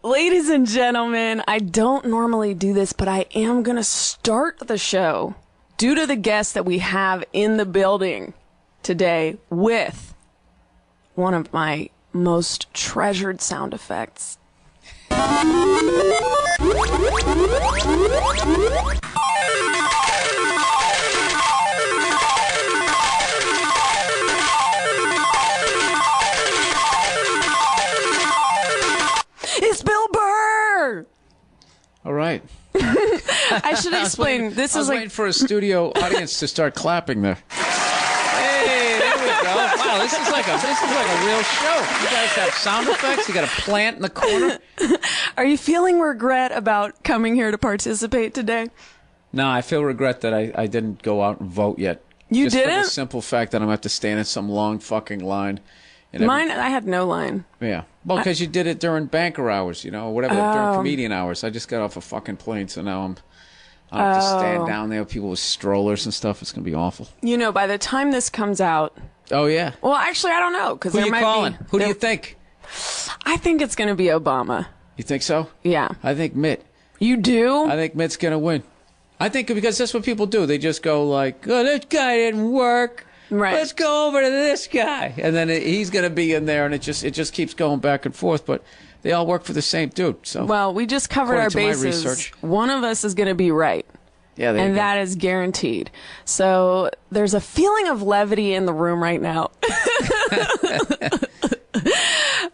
Ladies and gentlemen, I don't normally do this, but I am going to start the show due to the guests that we have in the building today with one of my most treasured sound effects. It's Bill Burr! All right. I should explain. I was waiting for a studio audience to start clapping there. Hey, there we go. Wow, this is like a real show. You guys have sound effects. You got a plant in the corner. Are you feeling regret about coming here to participate today? No, I feel regret that I didn't go out and vote yet. You Just didn't? for the simple fact that I'm going to have to stand in some long fucking line. Mine, I had no line. Yeah. Well, because you did it during banker hours, you know, whatever, during comedian hours. I just got off a fucking plane, so now I have to stand down there with people with strollers and stuff. It's going to be awful. You know, by the time this comes out... Oh, yeah. Well, actually, I don't know. Cause Who are you calling? Who do you think? I think it's going to be Obama. You think so? Yeah. I think Mitt. You do? I think Mitt's going to win. I think because that's what people do. They just go like, oh, this guy didn't work. Right. Let's go over to this guy. And then he's going to be in there, and it just keeps going back and forth. But they all work for the same dude. So well, we just covered our bases. My research. One of us is going to be right. Yeah, there you go. That is guaranteed. So there's a feeling of levity in the room right now.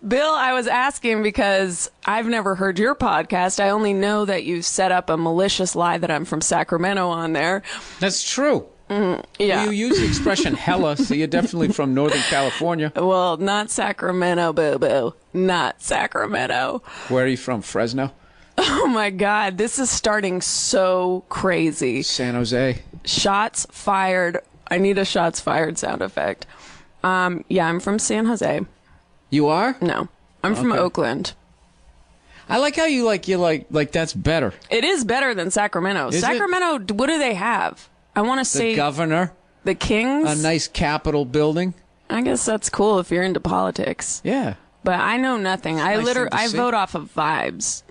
Bill, I was asking because I've never heard your podcast. I only know that you set up a malicious lie that I'm from Sacramento on there. That's true. Yeah. Well, you use the expression hella, so you're definitely from Northern California. Well, not Sacramento, boo-boo. Not Sacramento. Where are you from? Fresno? Oh, my God. This is starting so crazy. San Jose. Shots fired. I need a shots fired sound effect. Yeah, I'm from San Jose. You are? No. I'm from Oakland. I like how you like that's better. It is better than Sacramento. Is Sacramento, what do they have? I want to say... The governor. The Kings? A nice Capitol building. I guess that's cool if you're into politics. Yeah. But I know nothing. I vote off of vibes.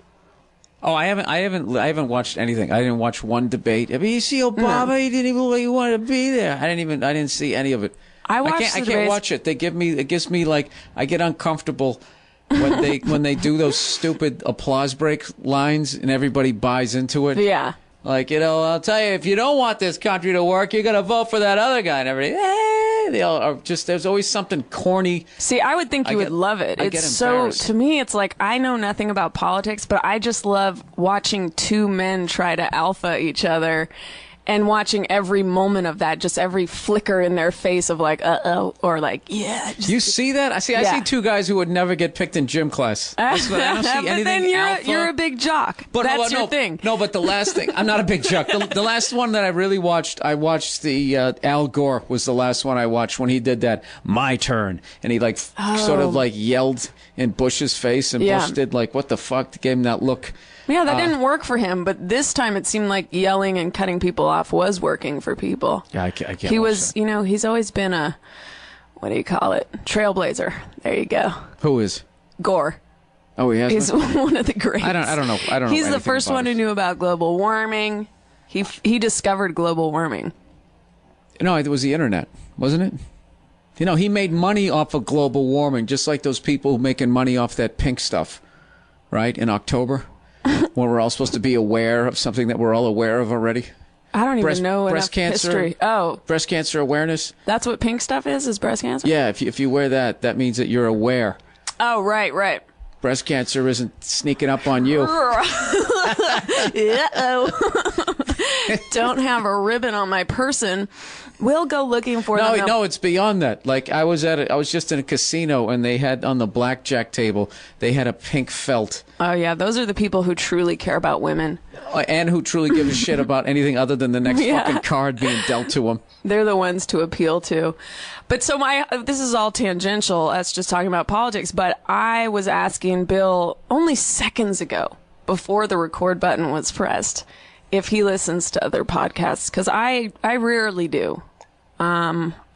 Oh, I haven't watched anything. I didn't watch one debate. I mean, you see Obama, No. He didn't even want to be there. I didn't see any of it. I can't watch it. It gives me like, I get uncomfortable when they do those stupid applause break lines and everybody buys into it. Yeah. Like, you know, I'll tell you, if you don't want this country to work, you're going to vote for that other guy. And everybody, they all are just, there's always something corny. See, I would think you would love it. I get It's so, embarrassed. to me, it's like, I know nothing about politics, but I just love watching two men try to alpha each other and watching every moment of that, just every flicker in their face of like, uh-oh, or like, yeah. You see that? I see two guys who would never get picked in gym class. That's what, I don't see but anything then alpha. you're a big jock. But That's your thing. No, but the last thing, I'm not a big jock. The last one that I really watched, I watched the Al Gore was the last one I watched when he did that, my turn. And he sort of like yelled in Bush's face, and Bush did like, what the fuck, gave him that look. Yeah, that didn't work for him, but this time it seemed like yelling and cutting people off was working for people. Yeah, I can't He watch was, that. you know, he's always been a, what do you call it? Trailblazer. There you go. Who is? Gore. Oh, he has He's one? one of the greats. I don't know. He's the anything first about one who it. knew about global warming. He discovered global warming. No, it was the internet, wasn't it? You know, he made money off of global warming, just like those people making money off that pink stuff, right, in October, when we're all supposed to be aware of something that we're all aware of already. I don't even know breast enough cancer, history. Oh, breast cancer awareness. that's what pink stuff is breast cancer? Yeah, if you wear that, that means that you're aware. Oh, right. Breast cancer isn't sneaking up on you. Uh-oh. Don't have a ribbon on my person. We'll go looking for them. No, it's beyond that. Like I was just in a casino, and they had on the blackjack table, they had a pink felt. Oh, yeah. Those are the people who truly care about women. And who truly give a shit about anything other than the next fucking card being dealt to them. They're the ones to appeal to. But so this is all tangential, us just talking about politics, but I was asking Bill only seconds ago, before the record button was pressed, if he listens to other podcasts, because I rarely do.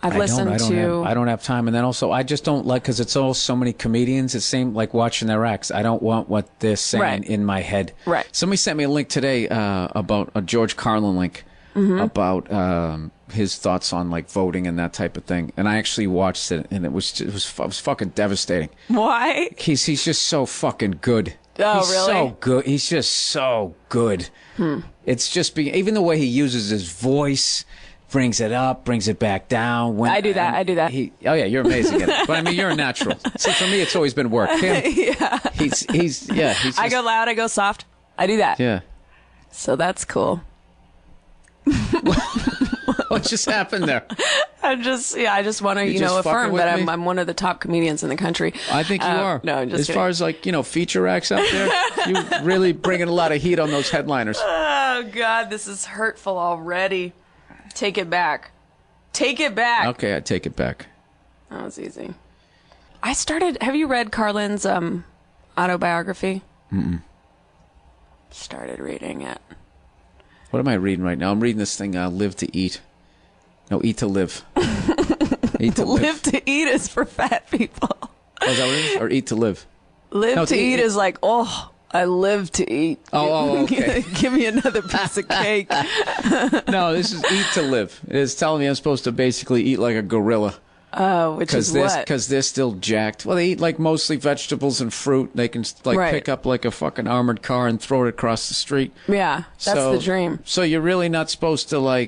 I've listened to. I don't have time, and then also I just don't like because it's all so many comedians. It seems like watching their acts. I don't want what they're saying in my head. Right. Somebody sent me a link today about a George Carlin link about his thoughts on like voting and that type of thing, and I actually watched it, and it was fucking devastating. Why? He's just so fucking good. Oh, He's really? so good. He's just so good. It's just even the way he uses his voice, brings it up, brings it back down. I do that. Oh yeah, you're amazing at it. But I mean, you're a natural. See, for me, it's always been work. Him, Yeah. he's just, I go loud, I go soft. I do that. yeah. So that's cool. What just happened there? I just want to, You just fucking affirm with that me? I'm one of the top comedians in the country. I think you are. No, I'm just as kidding. far as like feature acts out there, you really bringing a lot of heat on those headliners. Oh God, this is hurtful already. Take it back. Take it back. Okay, I take it back. That was easy. Have you read Carlin's autobiography? Started reading it. What am I reading right now? I'm reading this thing, Live to Eat. No, Eat to Live. Eat to Live. Live to eat is for fat people. Oh, is that what it is? Or Eat to Live? Live No, to to eat eat- is like, I live to eat. Oh, okay. Give me another piece of cake. No, this is Eat to Live. It's telling me I'm supposed to basically eat like a gorilla. Oh, which is what? Because they're still jacked. Well, they eat like mostly vegetables and fruit. They can Right. pick up like a fucking armored car and throw it across the street. Yeah, that's the dream. So you're really not supposed to I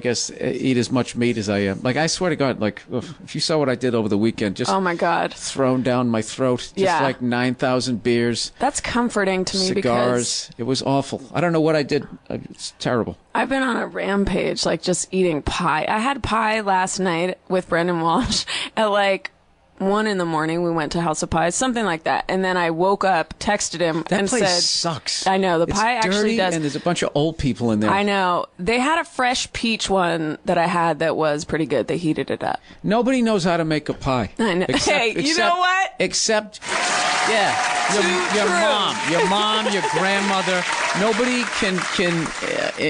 guess eat as much meat as I am. Like I swear to God, like if you saw what I did over the weekend, just Oh my God. thrown down my throat, just Yeah. like 9,000 beers, That's comforting to me cigars. It was awful. I don't know what I did. It's terrible. I've been on a rampage, like just eating pie. I had pie last night with Brendan Walsh at like 1 a.m. We went to House of Pies, something like that. And then I woke up, texted him, That and place said, sucks. I know, the It's pie actually dirty, does. and there's a bunch of old people in there. I know. They had a fresh peach one that I had that was pretty good. They heated it up. Nobody knows how to make a pie. I know. Hey, you know what? Except, yeah, your mom, your grandmother. Nobody can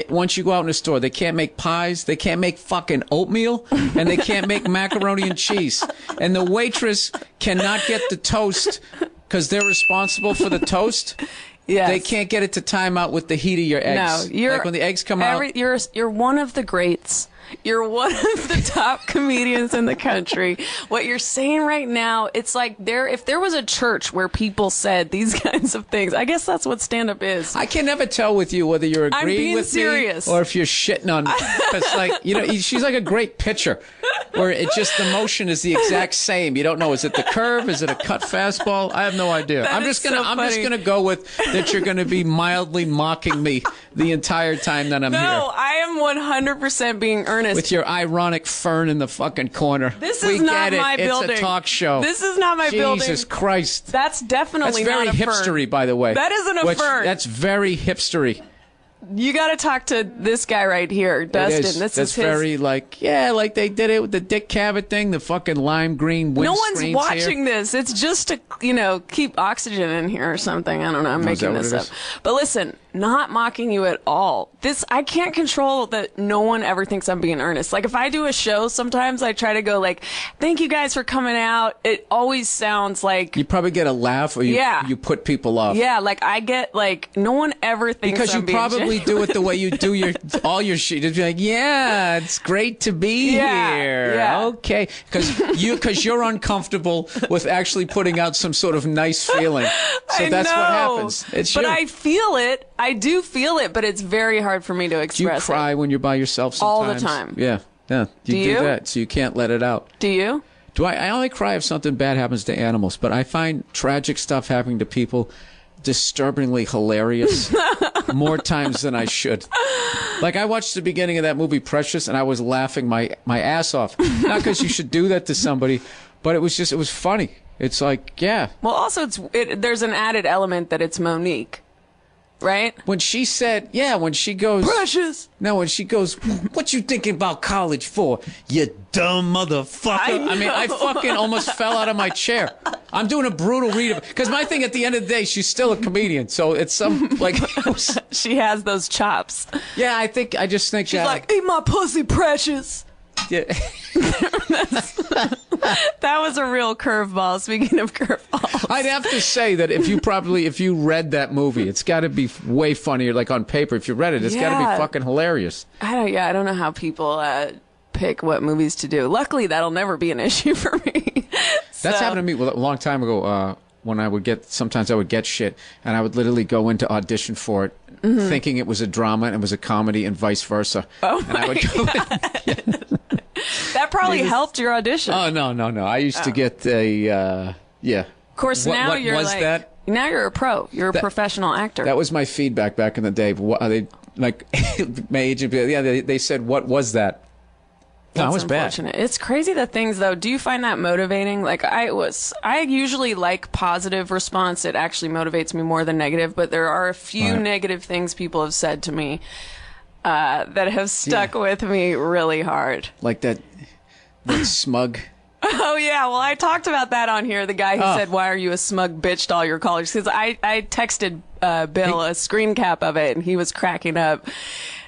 once you go out in the store, they can't make pies, they can't make fucking oatmeal, and they can't make macaroni and cheese. And the waitress cannot get the toast because they're responsible for the toast. Yes. They can't get it to time out with the heat of your eggs. No, you're like when the eggs come out. You're one of the greats. You're one of the top comedians in the country. What you're saying right now, it's like if there was a church where people said these kinds of things, I guess that's what stand-up is. I can never tell with you whether you're I'm agreeing being with serious. me or if you're shitting on me. It's like, she's like a great pitcher where it just, the motion is the exact same. You don't know, is it the curve? Is it a cut fastball? I have no idea. That I'm is just going so funny. to go with that you're going to be mildly mocking me the entire time that I'm No, here. I am 100% being earnest. With your ironic fern in the fucking corner. This We is not get it. my building. It's a talk show. This is not my building. Jesus Christ. That's definitely That's very not a hipstery, fern. by the way. That isn't a fern. That's very hipstery. You got to talk to this guy right here, Dustin. It is. This That's is his. very like they did it with the Dick Cavett thing, the fucking lime green windscreens. No one's here. watching this. It's just to, keep oxygen in here or something. I don't know. I'm is making that this what up. it is? But listen, not mocking you at all. I can't control that no one ever thinks I'm being earnest. Like if I do a show, sometimes I try to go like, thank you guys for coming out. It always sounds like, You probably get a laugh, or you put people off. yeah, like I get like, no one ever thinks Because I'm you being probably genuine. do it the way you do all your shit. Just be like, yeah, it's great to be Yeah, here. yeah. Okay, because you're uncomfortable with actually putting out some sort of nice feeling. So that's what happens. It's but you. I feel it. I do feel it, but it's very hard for me to Do you express cry it. when you're by yourself All the sometimes? time. Yeah. You Do you? that, so you can't let it out. Do you? I only cry if something bad happens to animals, but I find tragic stuff happening to people disturbingly hilarious more times than I should. Like I watched the beginning of that movie Precious and I was laughing my ass off. Not because you should do that to somebody, but it was funny. It's like, yeah. Well, also there's an added element that it's Monique, right? When she said, when she goes, Precious. no, when she goes, what you thinking about college for, you dumb motherfucker? I mean, I fucking almost fell out of my chair. I'm doing a brutal read of it. Because my thing at the end of the day, she's still a comedian. So it's She has those chops. yeah, I just think She's like, eat my pussy, Precious. yeah. That was a real curveball. Speaking of curveballs, I'd have to say that if you read that movie, it's got to be way funnier. Like on paper, if you read it, it's got to be fucking hilarious. I don't know how people pick what movies to do. Luckily, that'll never be an issue for me. That's happened to me a long time ago. When sometimes I would get shit, and I would literally go in to audition for it, thinking it was a drama and it was a comedy, and vice versa. Oh and I would go in, That probably helped your audition. Oh no! I used to get a yeah. Of course, now what you're was like that? Now you're a pro. You're a professional actor. That was my feedback back in the day. They like my agent. Yeah, they said, "What was that?" No, it was bad. It's crazy the things though. Do you find that motivating? Like I usually like positive response. It actually motivates me more than negative. But there are a few negative things people have said to me that have stuck with me really hard. Like that smug. Oh yeah, well I talked about that on here. The guy who said, "Why are you a smug bitch to all your callers?" Because I texted Bill a screen cap of it, and he was cracking up.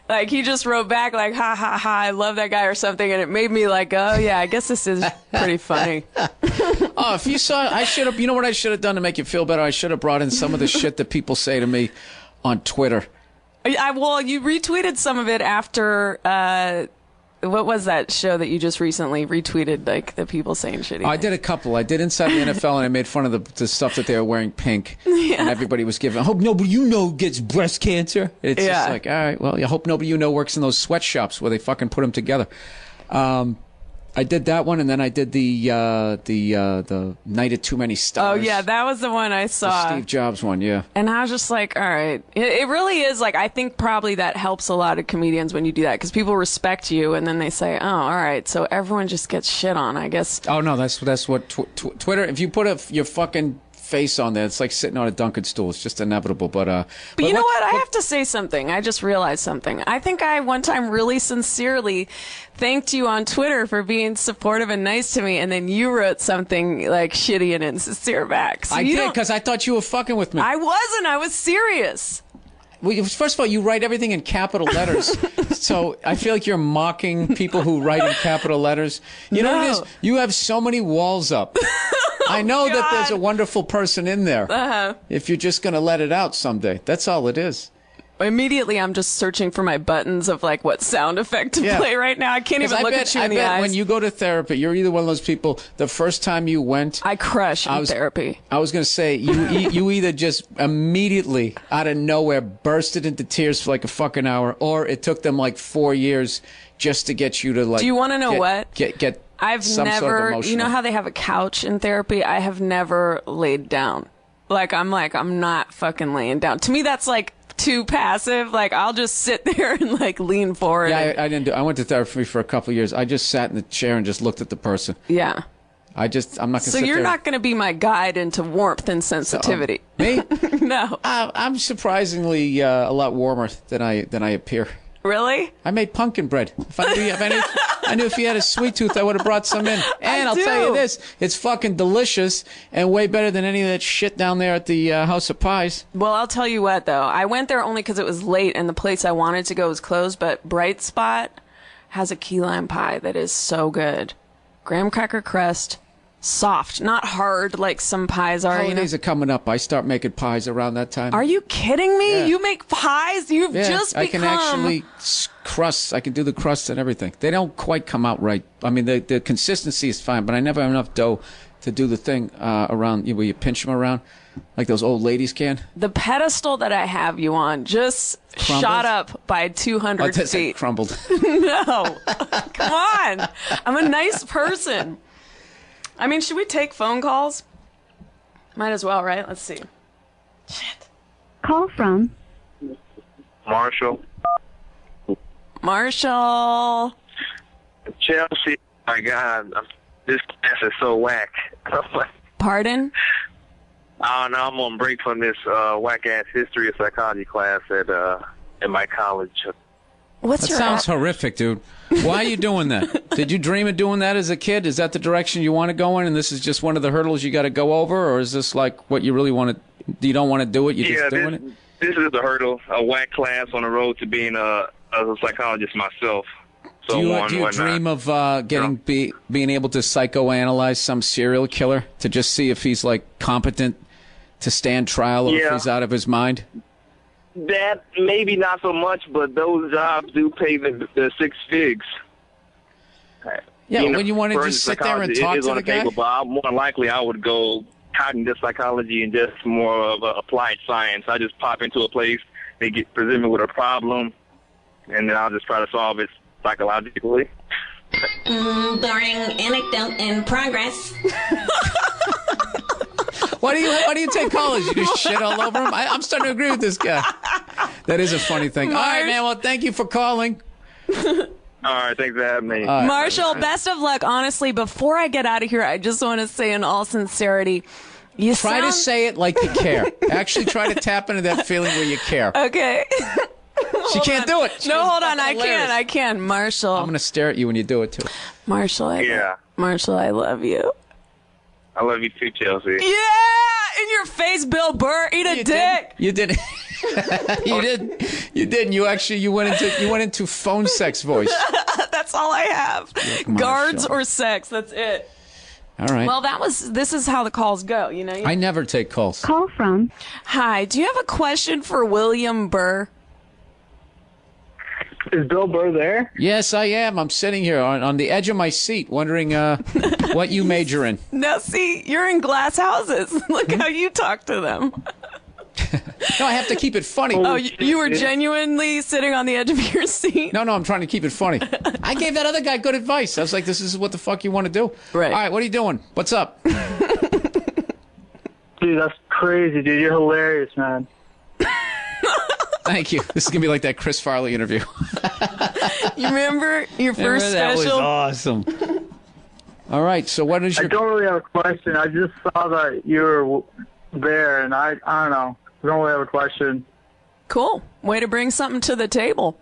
Like, he just wrote back, like, ha, ha, ha, I love that guy or something. And it made me like, oh, yeah, I guess this is pretty funny. If you saw, you know what I should have done to make you feel better? I should have brought in some of the shit that people say to me on Twitter. Well, you retweeted some of it after, what was that show that you just recently retweeted, like, the people saying shitty I did a couple. I did Inside the NFL, and I made fun of the stuff that they were wearing pink. Yeah. And everybody was giving, I hope nobody gets breast cancer. It's just like, all right, well, I hope nobody works in those sweatshops where they fucking put them together. I did that one, and then I did the Night of Too Many Stars. Oh, yeah, that was the one I saw. The Steve Jobs one, yeah. And I was just like, all right. It really is, like, I think probably that helps a lot of comedians when you do that, because people respect you, and then they say, oh, all right, so everyone just gets shit on, I guess. Oh, no, that's what Twitter, if you put your fucking face on there, it's like sitting on a Dunkin' stool. It's just inevitable. But you know what? I have to say something. I just realized something. I think I one time really sincerely thanked you on Twitter for being supportive and nice to me, and then you wrote something like shitty and insincere back. So I did, because I thought you were fucking with me. I wasn't. I was serious. Well, first of all, you write everything in capital letters, so I feel like you're mocking people who write in capital letters. You know what it is? You have so many walls up. I know that there's a wonderful person in there. If you're just going to let it out someday. That's all it is. Immediately, I'm just searching for my buttons of, like, what sound effect to play right now. I can't even look at you in the eyes. I bet when you go to therapy, you're either one of those people, the first time you went... I crush in therapy. I was going to say, you either just immediately, out of nowhere, bursted into tears for like a fucking hour, or it took them like 4 years just to get you to, like... Do you want to know what? Get I've some never, sort of emotional. You know how they have a couch in therapy? I have never laid down. I'm not fucking laying down. To me, that's like too passive. Like, I'll just sit there and like lean forward. Yeah, I didn't do. I went to therapy for a couple of years. I just sat in the chair and just looked at the person. Yeah. I'm not going to sit there. So you're not going to be my guide into warmth and sensitivity. Me? No. I'm surprisingly a lot warmer than I appear. Really? I made pumpkin bread. I knew if you had a sweet tooth, I would have brought some in. And I'll tell you this, it's fucking delicious and way better than any of that shit down there at the House of Pies. Well, I'll tell you what, though. I went there only because it was late and the place I wanted to go was closed, but Bright Spot has a key lime pie that is so good. Graham cracker crust. Soft, not hard like some pies are. Holidays are coming up. I start making pies around that time. Are you kidding me? Yeah. You make pies? You've just become... I can actually crust. I can do the crust and everything. They don't quite come out right. I mean, the consistency is fine, but I never have enough dough to do the thing around where you pinch them around, like those old ladies can. The pedestal that I have you on just shot up by 200 feet. Crumbled. No. Come on. I'm a nice person. I mean, should we take phone calls? Might as well, right? Let's see. Shit. Call from Marshall. Marshall. Chelsea. My God, this class is so whack. Pardon? Oh, no, I'm on break from this whack-ass history of psychology class at my college. That sounds horrific, dude. Why are you doing that? Did you dream of doing that as a kid? Is that the direction you want to go in, and this is just one of the hurdles you got to go over, or is this like what you really want to? You don't want to do it? You're just doing it? This is the hurdle. A whack class on the road to being a psychologist myself. so Do on. you Whatnot. dream of being able to psychoanalyze some serial killer to just see if he's like competent to stand trial or if he's out of his mind? That maybe not so much, but those jobs do pay the six figs. Yeah, when you wanted to forensic sit there and psychology, talk it is to on the guy. table, but more than likely I would go cognitive psychology and just more of applied science. I just pop into a place, they present me with a problem, and then I'll just try to solve it psychologically. Boring anecdote in progress. Why do you take college? You just shit all over him? I'm starting to agree with this guy. That is a funny thing. All right, man. Well, thank you for calling. All right, thanks for having me. Marshall, best of luck. Honestly, before I get out of here, I just want to say in all sincerity, you try to say it like you care. Actually, try to tap into that feeling where you care. Okay. She can't do it. No, hold on. I can. Marshall. I'm going to stare at you when you do it, too. Marshall, I love you. I love you too, Chelsea. Yeah! In your face, Bill Burr. Eat a dick. You did. You did. You did. You went into phone sex voice. That's all I have. Guards or sex. That's it. All right. Well, this is how the calls go, you know? I never take calls. Call from. Hi, do you have a question for William Burr? Is Bill Burr there? Yes, I am. I'm sitting here on the edge of my seat wondering what you major in. No, see, you're in glass houses. Look how you talk to them. No, I have to keep it funny. Oh, you were genuinely sitting on the edge of your seat? No, I'm trying to keep it funny. I gave that other guy good advice. I was like, this is what the fuck you want to do. Right. All right, what are you doing? What's up? Dude, that's crazy, dude. You're hilarious, man. Thank you. This is going to be like that Chris Farley interview. You remember your first That special? was awesome. All right, so what is your... I don't really have a question. I just saw that you were there, and I don't know. I don't really have a question. Cool. Way to bring something to the table.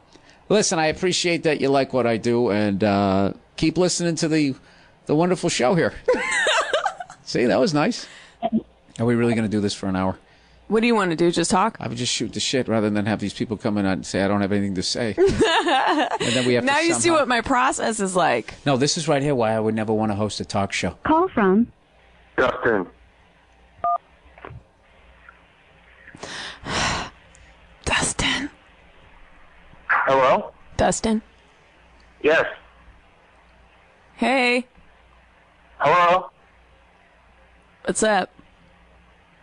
Listen, I appreciate that you like what I do, and keep listening to the wonderful show here. See, that was nice. Are we really going to do this for an hour? What do you want to do? Just talk? I would just shoot the shit rather than have these people come in and say I don't have anything to say. And then we have now to you see what my process is like. No, this is right here why I would never want to host a talk show. Call from. Dustin. Dustin. Hello? Dustin. Yes. Hey. Hello? What's up?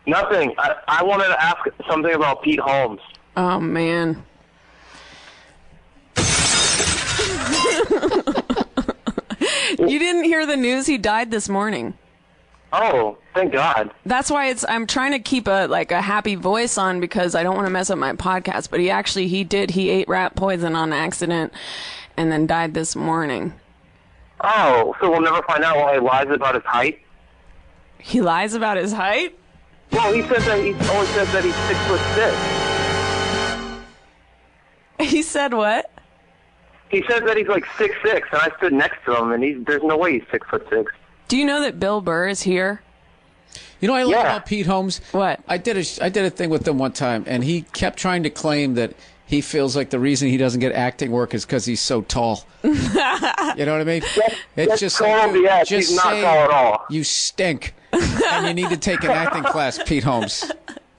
Nothing. I wanted to ask something about Pete Holmes. Oh, man. You didn't hear the news? He died this morning. Oh, thank God. That's why I'm trying to keep a happy voice on because I don't want to mess up my podcast. But he ate rat poison on accident and then died this morning. Oh, so we'll never find out why he lies about his height? He lies about his height? Well, he always says that he's 6'6". He said what? He says that he's like 6'6", and I stood next to him, and there's no way he's 6'6". Do you know that Bill Burr is here? You know what I love about Pete Holmes? What? I did a thing with him one time, and he kept trying to claim that he feels like the reason he doesn't get acting work is because he's so tall. You know what I mean? It's just like, dude, just he's not say tall at all. you stink, and you need to take an acting class, Pete Holmes.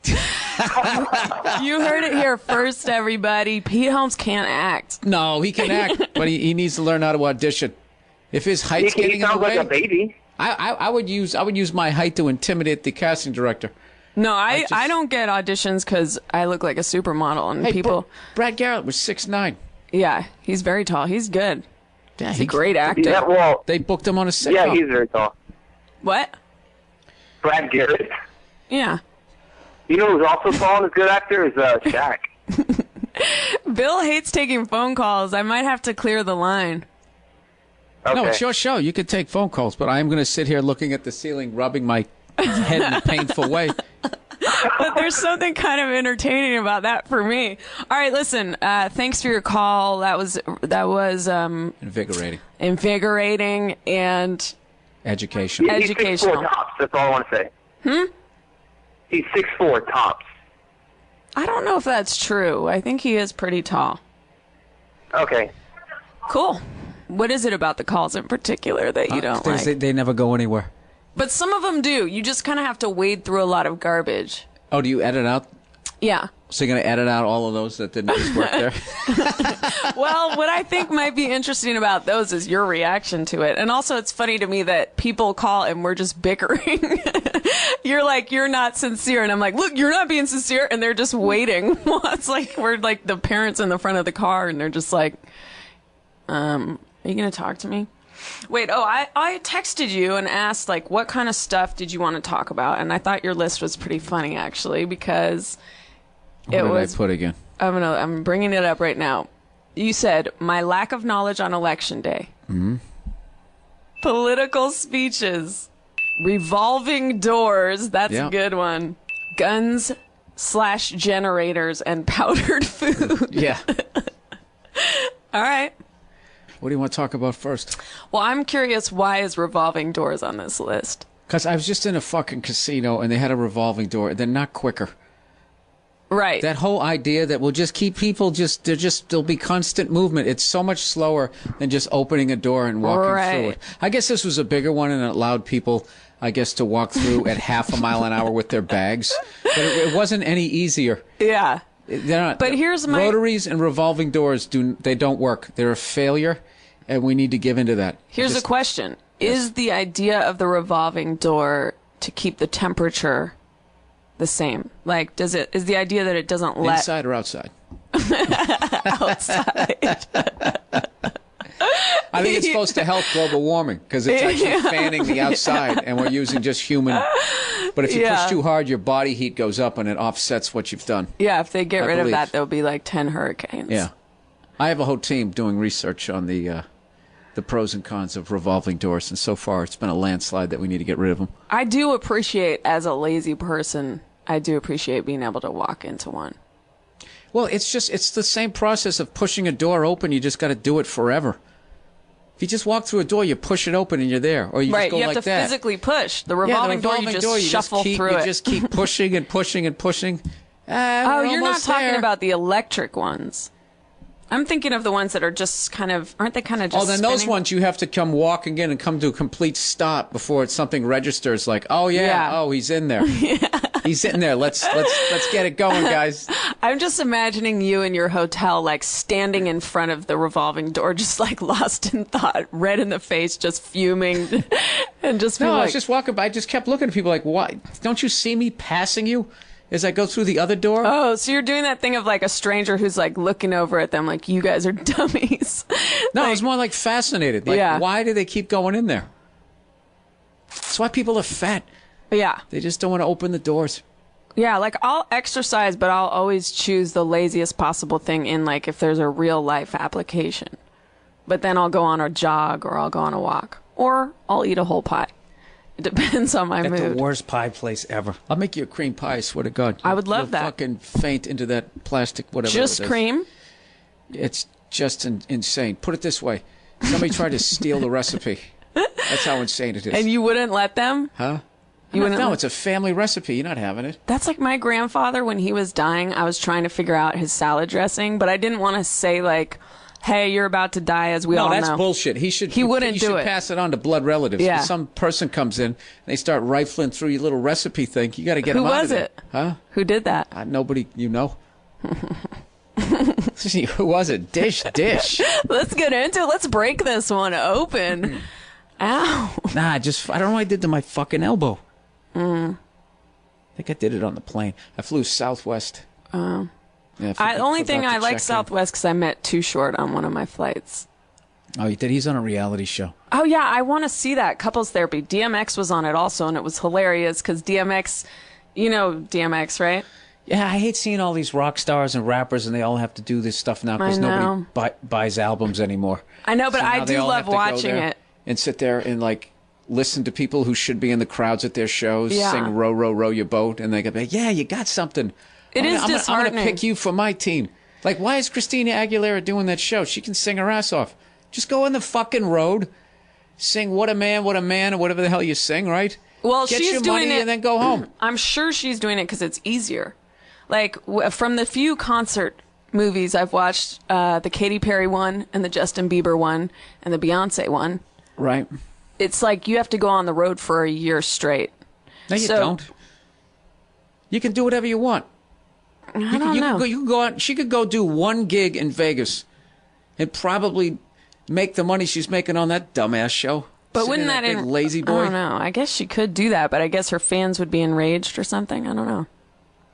You heard it here first, everybody. Pete Holmes can't act. No, he can act, but he needs to learn how to audition. If his height's getting He in the sounds way, like a baby. I would use my height to intimidate the casting director. No, I don't get auditions because I look like a supermodel, and Hey, people. Brad Garrett was 6'9". Yeah, he's very tall. He's good. Yeah, He's a great actor. Yeah, well, They booked him on a sitcom. yeah, he's very tall. What? Brad Garrett. Yeah. You know who's also tall and a good actor is Shaq. Bill hates taking phone calls. I might have to clear the line. Okay. No, it's your show. You can take phone calls, but I am going to sit here looking at the ceiling, rubbing my head in a painful way. But there's something kind of entertaining about that for me. All right, listen. Thanks for your call. That was Invigorating. and Education. He's educational. 6'4" tops. That's all I want to say. He's 6'4" tops. I don't know if that's true. I think he is pretty tall. Okay. Cool. What is it about the calls in particular that you don't like? They never go anywhere. But some of them do. You just kind of have to wade through a lot of garbage. Oh, do you edit out? Yeah. So you're going to edit out all of those that didn't just work there? Well, what I think might be interesting about those is your reaction to it. And also, it's funny to me that people call and we're just bickering. You're like, you're not sincere. And I'm like, look, you're not being sincere. And they're just waiting. It's like we're like the parents in the front of the car and they're just like, are you going to talk to me? Wait, I texted you and asked, like, what kind of stuff did you want to talk about? And I thought your list was pretty funny, actually, because What did I put again? I'm bringing it up right now. You said, my lack of knowledge on Election Day. Mm-hmm. Political speeches. Revolving doors. That's a good one. Guns/generators and powdered food. Yeah. All right. What do you want to talk about first? Well, I'm curious, why is revolving doors on this list? Because I was just in a fucking casino and they had a revolving door. They're not quicker. Right. That whole idea that we'll just keep people there'll be constant movement. It's so much slower than just opening a door and walking through it. I guess this was a bigger one and it allowed people, I guess, to walk through at half a mile an hour with their bags. But it wasn't any easier. Yeah. They're not, but here's my... Rotaries and revolving doors, they don't work. They're a failure, and we need to give into that. Here's a question. Yes. Is the idea of the revolving door to keep the temperature the same? Like, is the idea that it doesn't let... Inside or outside? Outside. I think it's supposed to help global warming, because it's actually fanning the outside, and we're using just human... But if you push too hard, your body heat goes up, and it offsets what you've done. Yeah, if they get rid of that, there'll be like 10 hurricanes. Yeah. I have a whole team doing research on the pros and cons of revolving doors, and so far it's been a landslide that we need to get rid of them. I do appreciate, as a lazy person, I do appreciate being able to walk into one. Well, it's the same process of pushing a door open. You just got to do it forever. If you just walk through a door, you push it open and you're there. Or you just go like that. Right, you have to physically push. The revolving door, you just shuffle through it. You just keep pushing and pushing and pushing. Oh, you're not talking about the electric ones. I'm thinking of the ones that are just kind of, aren't they kind of just then spinning? Those ones you have to come walking in and come to a complete stop before something registers like, oh he's in there. He's in there. Let's get it going, guys. I'm just imagining you in your hotel, like standing in front of the revolving door, just like lost in thought, red in the face, just fuming, and just I was just walking by. I just kept looking at people like, why? Don't you see me passing you as I go through the other door? Oh, so you're doing that thing of like a stranger who's like looking over at them like, you guys are dummies. No, I was more like fascinated. Like, why do they keep going in there? That's why people are fat. Yeah. They just don't want to open the doors. Yeah, like I'll exercise, but I'll always choose the laziest possible thing in, like, if there's a real life application. But then I'll go on a jog or I'll go on a walk. Or I'll eat a whole pie. It depends on my mood. At the worst pie place ever. I'll make you a cream pie, I swear to God. I would love that. You'll fucking faint into that plastic, whatever Just it is. cream? It's just insane. Put it this way. Somebody tried to steal the recipe. That's how insane it is. And you wouldn't let them? Huh? No, it's a family recipe. You're not having it. That's like my grandfather, when he was dying, I was trying to figure out his salad dressing, but I didn't want to say, like, hey, you're about to die, as we all know. No, that's bullshit. He wouldn't do it. You should pass it on to blood relatives. Yeah. If some person comes in, and they start rifling through your little recipe thing, you got to get them out of there. Who was it? Huh? Who did that? Nobody you know. Who was it? Dish. Let's get into it. Let's break this one open. Ow. Nah, I don't know what I did to my fucking elbow. I think I did it on the plane. I flew Southwest. Yeah, the only thing I like Southwest because I met Too Short on one of my flights. Oh, you did? He's on a reality show. Oh, yeah. I want to see that. Couples Therapy. DMX was on it also, and it was hilarious because DMX, you know DMX, right? Yeah, I hate seeing all these rock stars and rappers, and they all have to do this stuff now because nobody buys albums anymore. I know, but I do love watching it. And sit there and, like, listen to people who should be in the crowds at their shows sing Row, Row, Row Your Boat, and they go, yeah, you got something. It is disheartening. I'm going to pick you for my team. Like, why is Christina Aguilera doing that show? She can sing her ass off. Just go on the fucking road, sing What a Man, or whatever the hell you sing, right? Well, Get she's your doing money it, and then go home. I'm sure she's doing it because it's easier. Like, from the few concert movies. I've watched the Katy Perry one and the Justin Bieber one and the Beyonce one. Right. It's like you have to go on the road for a year straight. No, you don't. You can do whatever you want. I don't know. You can go out. She could go do one gig in Vegas and probably make the money she's making on that dumbass show. But Sitting wouldn't that big lazy boy? I don't know. I guess she could do that, but I guess her fans would be enraged or something. I don't know.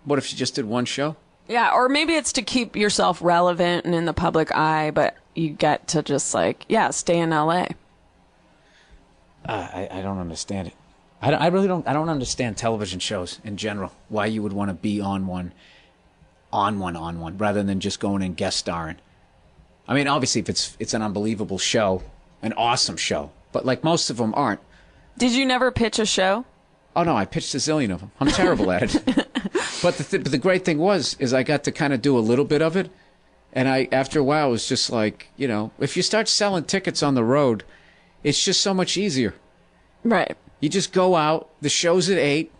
What if she just did one show? Yeah, or maybe it's to keep yourself relevant and in the public eye, but you get to just stay in LA. I don't understand it. I really don't. I don't understand television shows in general. Why you would want to be on one, rather than just going and guest starring. I mean, obviously, if it's an unbelievable show, an awesome show, but like most of them aren't. Did you never pitch a show? Oh no, I pitched a zillion of them. I'm terrible at it. But the great thing is I got to kind of do a little bit of it, and after a while it was just like, if you start selling tickets on the road, it's just so much easier. Right. You just go out. The show's at 8.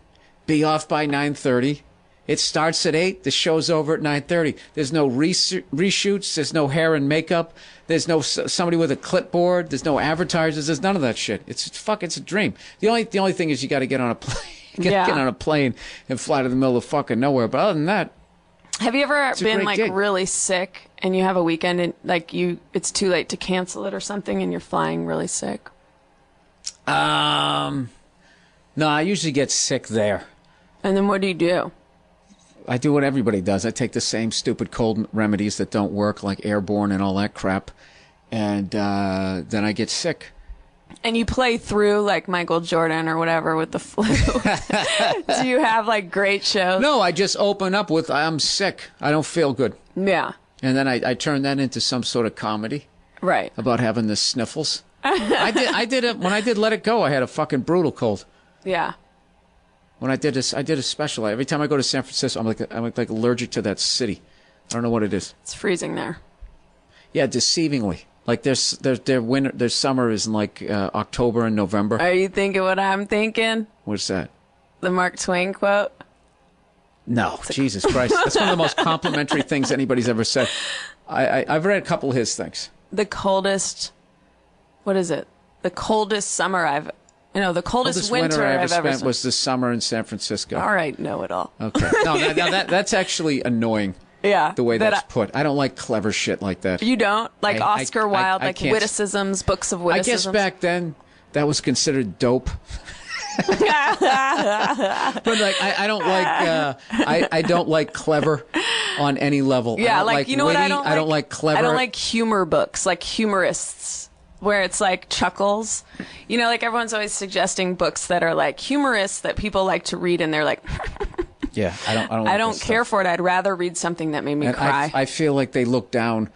Be off by 9:30. It starts at 8. The show's over at 9:30. There's no reshoots. There's no hair and makeup. There's no somebody with a clipboard. There's no advertisers. There's none of that shit. It's a dream. The only thing is you got to get on a plane. Get on a plane and fly to the middle of fucking nowhere. But other than that, have you ever been gig. really sick and you have a weekend and it's too late to cancel it or something and you're flying really sick? No, I usually get sick there. And then what do you do? I do what everybody does. I take the same stupid cold remedies that don't work, like Airborne and all that crap, and then I get sick. And you play through like Michael Jordan or whatever with the flu. Do you have great shows? No, I just open up with, I'm sick. I don't feel good. Yeah. And then I turn that into some sort of comedy. Right. About having the sniffles. I did it when I did Let It Go. I had a fucking brutal cold. Yeah. When I did a special. Every time I go to San Francisco, I'm like allergic to that city. I don't know what it is. It's freezing there. Yeah, deceivingly. Like their summer is in October and November. Are you thinking what I'm thinking? What's that? The Mark Twain quote? No, Jesus Christ. That's one of the most complimentary things anybody's ever said. I've read a couple of his things. The coldest, what is it? The coldest summer the coldest winter I I've ever ever spent was this summer in San Francisco. All right, know it all. Okay. No, that's actually annoying. Yeah. The way that's put. I don't like clever shit like that. You don't? Like Oscar Wilde, witticisms, books of witticisms? I guess back then that was considered dope. But I don't like I don't like clever on any level. Yeah, witty. What I don't like? I don't like clever. I don't like humor books, like humorists, where it's like chuckles. Everyone's always suggesting books that are like humorous that people like to read, and they're like. Yeah, I don't care for it. I'd rather read something that made me cry. I feel like they look down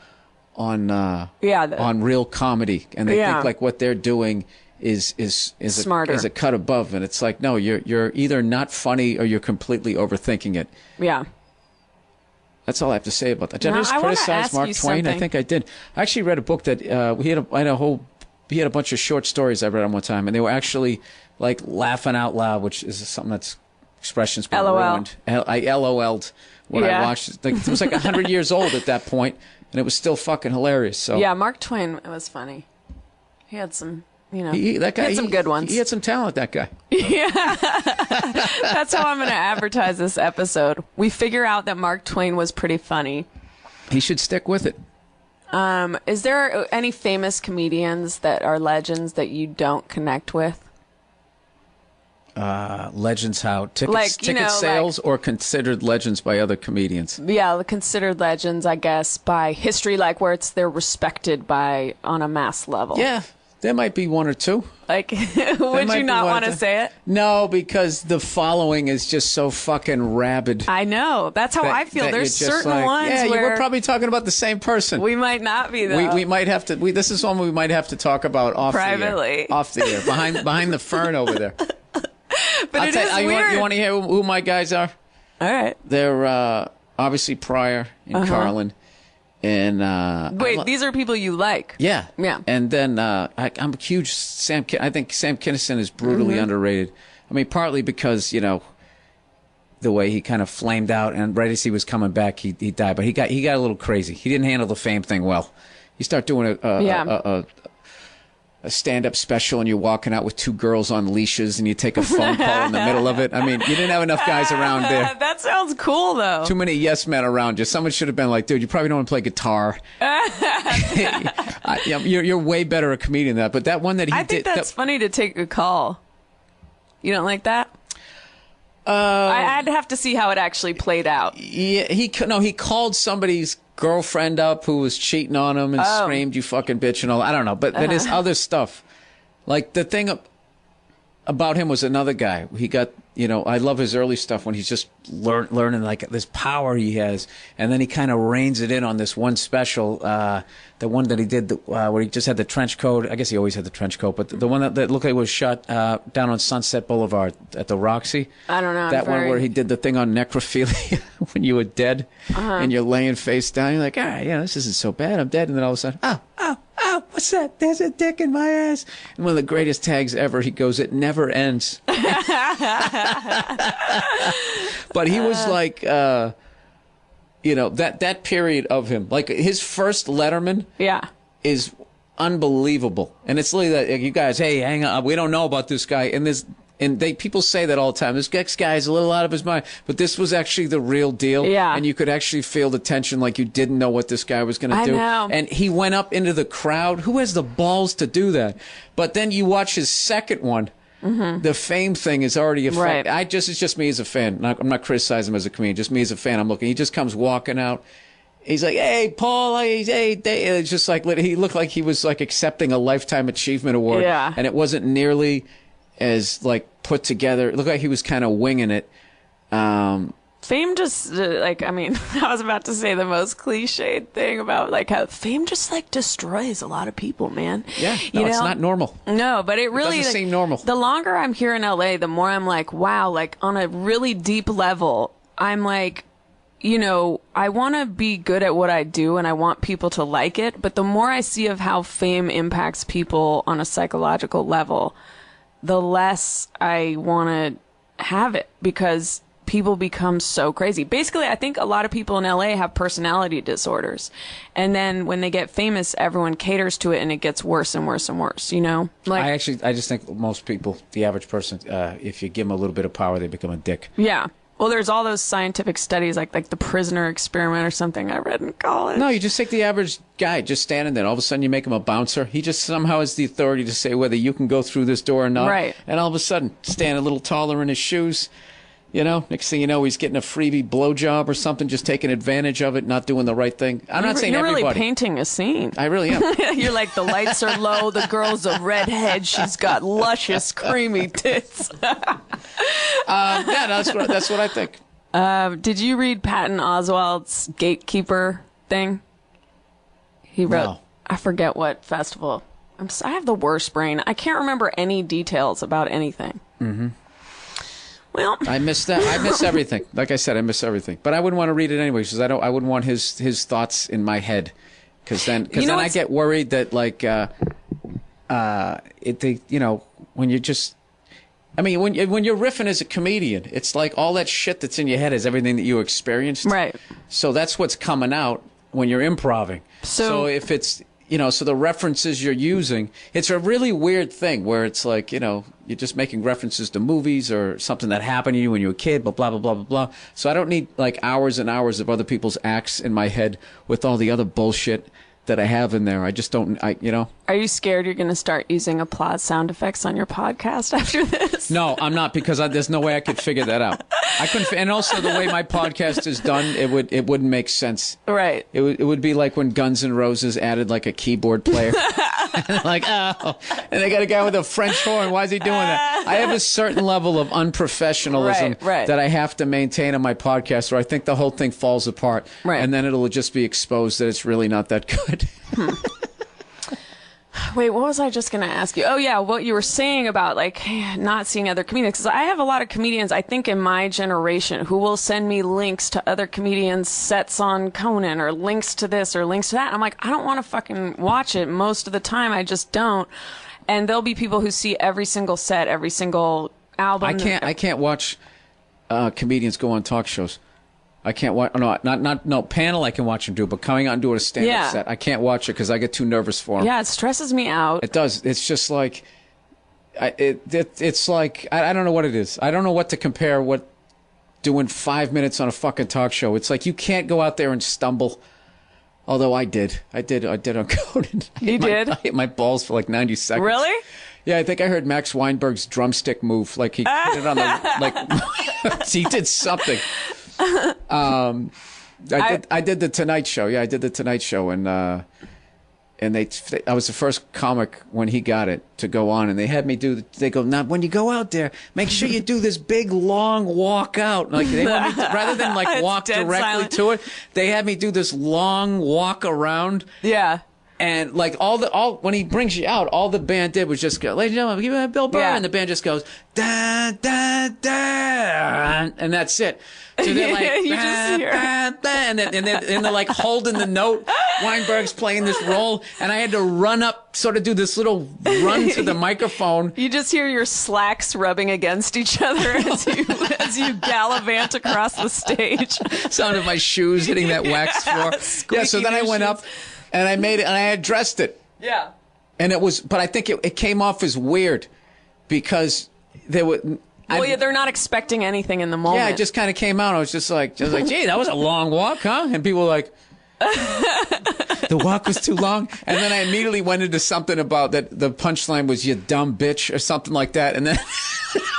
on on real comedy, and they think like what they're doing is smarter. Is a cut above, and it's like no, you're either not funny or you're completely overthinking it. Yeah. That's all I have to say about that. Did I just criticize Mark Twain? I think I did. I actually read a book that he had a bunch of short stories I read on one time, and they were actually like laughing out loud, which is something that's expressions been ruined. I LOL'd when I watched it. It was like 100 years old at that point, and it was still fucking hilarious. So yeah, Mark Twain was funny. He had some, that guy, he had some good ones. He had some talent, that guy. Yeah. That's how I'm going to advertise this episode. We figure out that Mark Twain was pretty funny. He should stick with it. Is there any famous comedians that are legends that you don't connect with? Legends how? Ticket sales or considered legends by other comedians? Yeah, considered legends, I guess, by history, where they're respected by on a mass level. Yeah, there might be one or two. Would you not want to say it? No, because the following is just so fucking rabid. I know. That's how I feel. There's certain ones where... Yeah, we're probably talking about the same person. We might not be, though. We might have to... this is one we might have to talk about privately. Off the air. Behind the fern over there. But it is weird. You want to hear who my guys are? All right. They're obviously Pryor and Carlin. And wait, these are people you like? Yeah. Yeah. And then I'm a huge I think Sam Kinison is brutally underrated. I mean, partly because, the way he kind of flamed out, and right as he was coming back, he died. But he got a little crazy. He didn't handle the fame thing well. You start doing a stand-up special, and you're walking out with two girls on leashes, and you take a phone call in the middle of it. I mean, you didn't have enough guys around there. That sounds cool, though. Too many yes men around you. Someone should have been like, dude, you probably don't want to play guitar. You're way better a comedian than that. But that one that he did... I think that's funny to take a call. You don't like that? I'd have to see how it actually played out. Yeah, he called somebody's girlfriend up who was cheating on him and screamed, "You fucking bitch," and all. I don't know, but there is other stuff. Like the thing about him was another guy. He got, I love his early stuff when he's just learning like this power he has, and then he kind of reins it in on this one special, the one that he did where he just had the trench coat. I guess he always had the trench coat, but the one that looked like it was shot down on Sunset Boulevard at the Roxy. I don't know. That one where he did the thing on necrophilia when you were dead and you're laying face down. You're like, this isn't so bad. I'm dead. And then all of a sudden, oh, what's that? There's a dick in my ass. And one of the greatest tags ever, he goes, "It never ends." But he was like, that period of him, like his first Letterman is unbelievable. And it's literally that, you guys, hey, hang on, we don't know about this guy. And people say that all the time. This guy is a little out of his mind. But this was actually the real deal. Yeah. And you could actually feel the tension, like you didn't know what this guy was going to do. I know. And he went up into the crowd. Who has the balls to do that? But then you watch his second one. Mm-hmm. The fame thing is already a fact. Right. It's just me as a fan. I'm not criticizing him as a comedian. Just me as a fan. I'm looking. He just comes walking out. He's like, "Hey, Paul, hey, it's just like he looked like he was like accepting a lifetime achievement award. Yeah. And it wasn't nearly as like put together. It looked like he was kind of winging it. Fame just, I was about to say the most cliched thing about, like, how fame just, like, destroys a lot of people, man. Yeah, it's not normal. No, but it really... It doesn't seem normal. The longer I'm here in L.A., the more I'm like, wow, like, on a really deep level, I'm like, I want to be good at what I do, and I want people to like it, but the more I see of how fame impacts people on a psychological level, the less I want to have it, because people become so crazy. Basically, I think a lot of people in LA have personality disorders. And then when they get famous, everyone caters to it and it gets worse and worse and worse, Like, I just think most people, the average person, if you give them a little bit of power, they become a dick. Yeah. Well, there's all those scientific studies, like the prisoner experiment or something I read in college. No, you just take the average guy just standing there. All of a sudden, you make him a bouncer. He just somehow has the authority to say whether you can go through this door or not. Right. And all of a sudden, stand a little taller in his shoes. Next thing you know, he's getting a freebie blowjob or something, just taking advantage of it, not doing the right thing. I'm not saying everybody. You're really painting a scene. I really am. You're like, the lights are low, the girl's a redhead, she's got luscious, creamy tits. That's what I think. Did you read Patton Oswalt's Gatekeeper thing? He wrote, No. I forget what festival. I have the worst brain. I can't remember any details about anything. Mm-hmm. Well, I miss that. I miss everything. Like I said, I miss everything. But I wouldn't want to read it anyway, because I wouldn't want his thoughts in my head, because then I get worried that when you just. I mean, when you're riffing as a comedian, it's like all that shit that's in your head is everything that you experienced. Right. So that's what's coming out when you're improvising. So if it's, so the references you're using, it's a really weird thing where it's like, you're just making references to movies or something that happened to you when you were a kid, blah, blah, blah, blah, blah, blah. So I don't need like hours and hours of other people's acts in my head with all the other bullshit that I have in there. I just don't, Are you scared you're going to start using applause sound effects on your podcast after this? No, I'm not, because there's no way I could figure that out. I couldn't, and also the way my podcast is done, it wouldn't make sense. Right. It would be like when Guns N' Roses added like a keyboard player. Like, and they got a guy with a French horn. Why is he doing that? I have a certain level of unprofessionalism that I have to maintain on my podcast, or I think the whole thing falls apart. Right. And then it'll just be exposed that it's really not that good. Wait, what was I just going to ask you? Oh, yeah, what you were saying about, like, not seeing other comedians. Because I have a lot of comedians, I think, in my generation who will send me links to other comedians' sets on Conan, or links to this or links to that. I'm like, I don't want to fucking watch it. Most of the time, I just don't. And there'll be people who see every single set, every single album. I can't watch comedians go on talk shows. I can't watch. No panel. I can watch them do, but coming out and doing a stand-up set, I can't watch it because I get too nervous for them. Yeah, it stresses me out. It does. It's just like, it's like I don't know what it is. I don't know what to compare. What doing 5 minutes on a fucking talk show? It's like you can't go out there and stumble. Although I did on Conan. You did? I hit my balls for like 90 seconds. Really? Yeah, I think I heard Max Weinberg's drumstick move. Like he put it on the like. He did something. I did the Tonight Show. Yeah, I did the Tonight Show, and I was the first comic when he got it to go on, and they had me do. They go, now when you go out there, make sure you do this big long walk out. Like they want me to, rather than like walk directly to it, they had me do this long walk around. Yeah. And like when he brings you out, all the band did was just go, ladies and gentlemen, give me Bill Burr, and the band just goes da da da, and that's it. So they're like, you just hear. And they're like holding the note. Weinberg's playing this role, and I had to run up, sort of do this little run to the microphone. You just hear your slacks rubbing against each other as you gallivant across the stage. Sound of my shoes hitting that wax floor. Yeah. So then I went up. And I made it, and I addressed it. Yeah. And it was, but I think it came off as weird because there were. Well, they're not expecting anything in the moment. Yeah, it just kind of came out. I was just like, gee, that was a long walk, huh? And people were like, the walk was too long. And then I immediately went into something about that the punchline was, you dumb bitch, or something like that. And then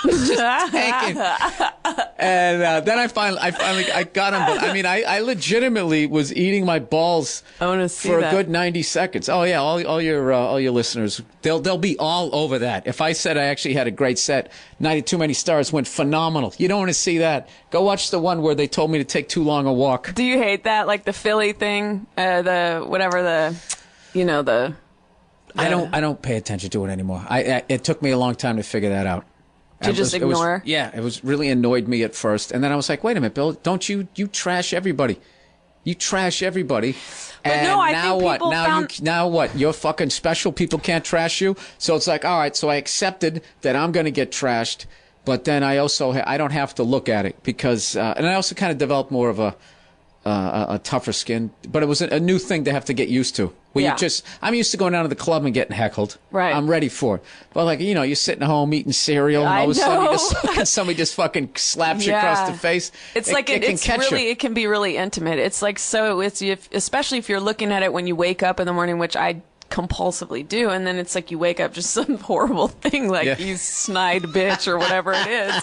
just tanking. And then I finally got him. But I mean, I legitimately was eating my balls for a good 90 seconds. Oh yeah, all your listeners, they'll be all over that. If I said I actually had a great set, 90 Too Many Stars went phenomenal. You don't want to see that. Go watch the one where they told me to take too long a walk. Do you hate that, like the Philly thing, I don't pay attention to it anymore. It took me a long time to figure that out. To just ignore? It was really annoyed me at first. And then I was like, wait a minute, Bill, don't you trash everybody. You trash everybody. But and no, I now think what? people Now what? You're fucking special. People can't trash you. So it's like, all right, so I accepted that I'm going to get trashed. But then I also, I don't have to look at it because, and I also kind of developed more of a tougher skin, but it was a new thing to have to get used to. I'm used to going down to the club and getting heckled. Right. I'm ready for it. But like, you're sitting at home eating cereal, and all of a sudden somebody just fucking slaps you across the face. It's like it can be really intimate. It's like, so especially if you're looking at it when you wake up in the morning, which I compulsively do, and then it's like you wake up just some horrible thing, like you snide bitch or whatever it is,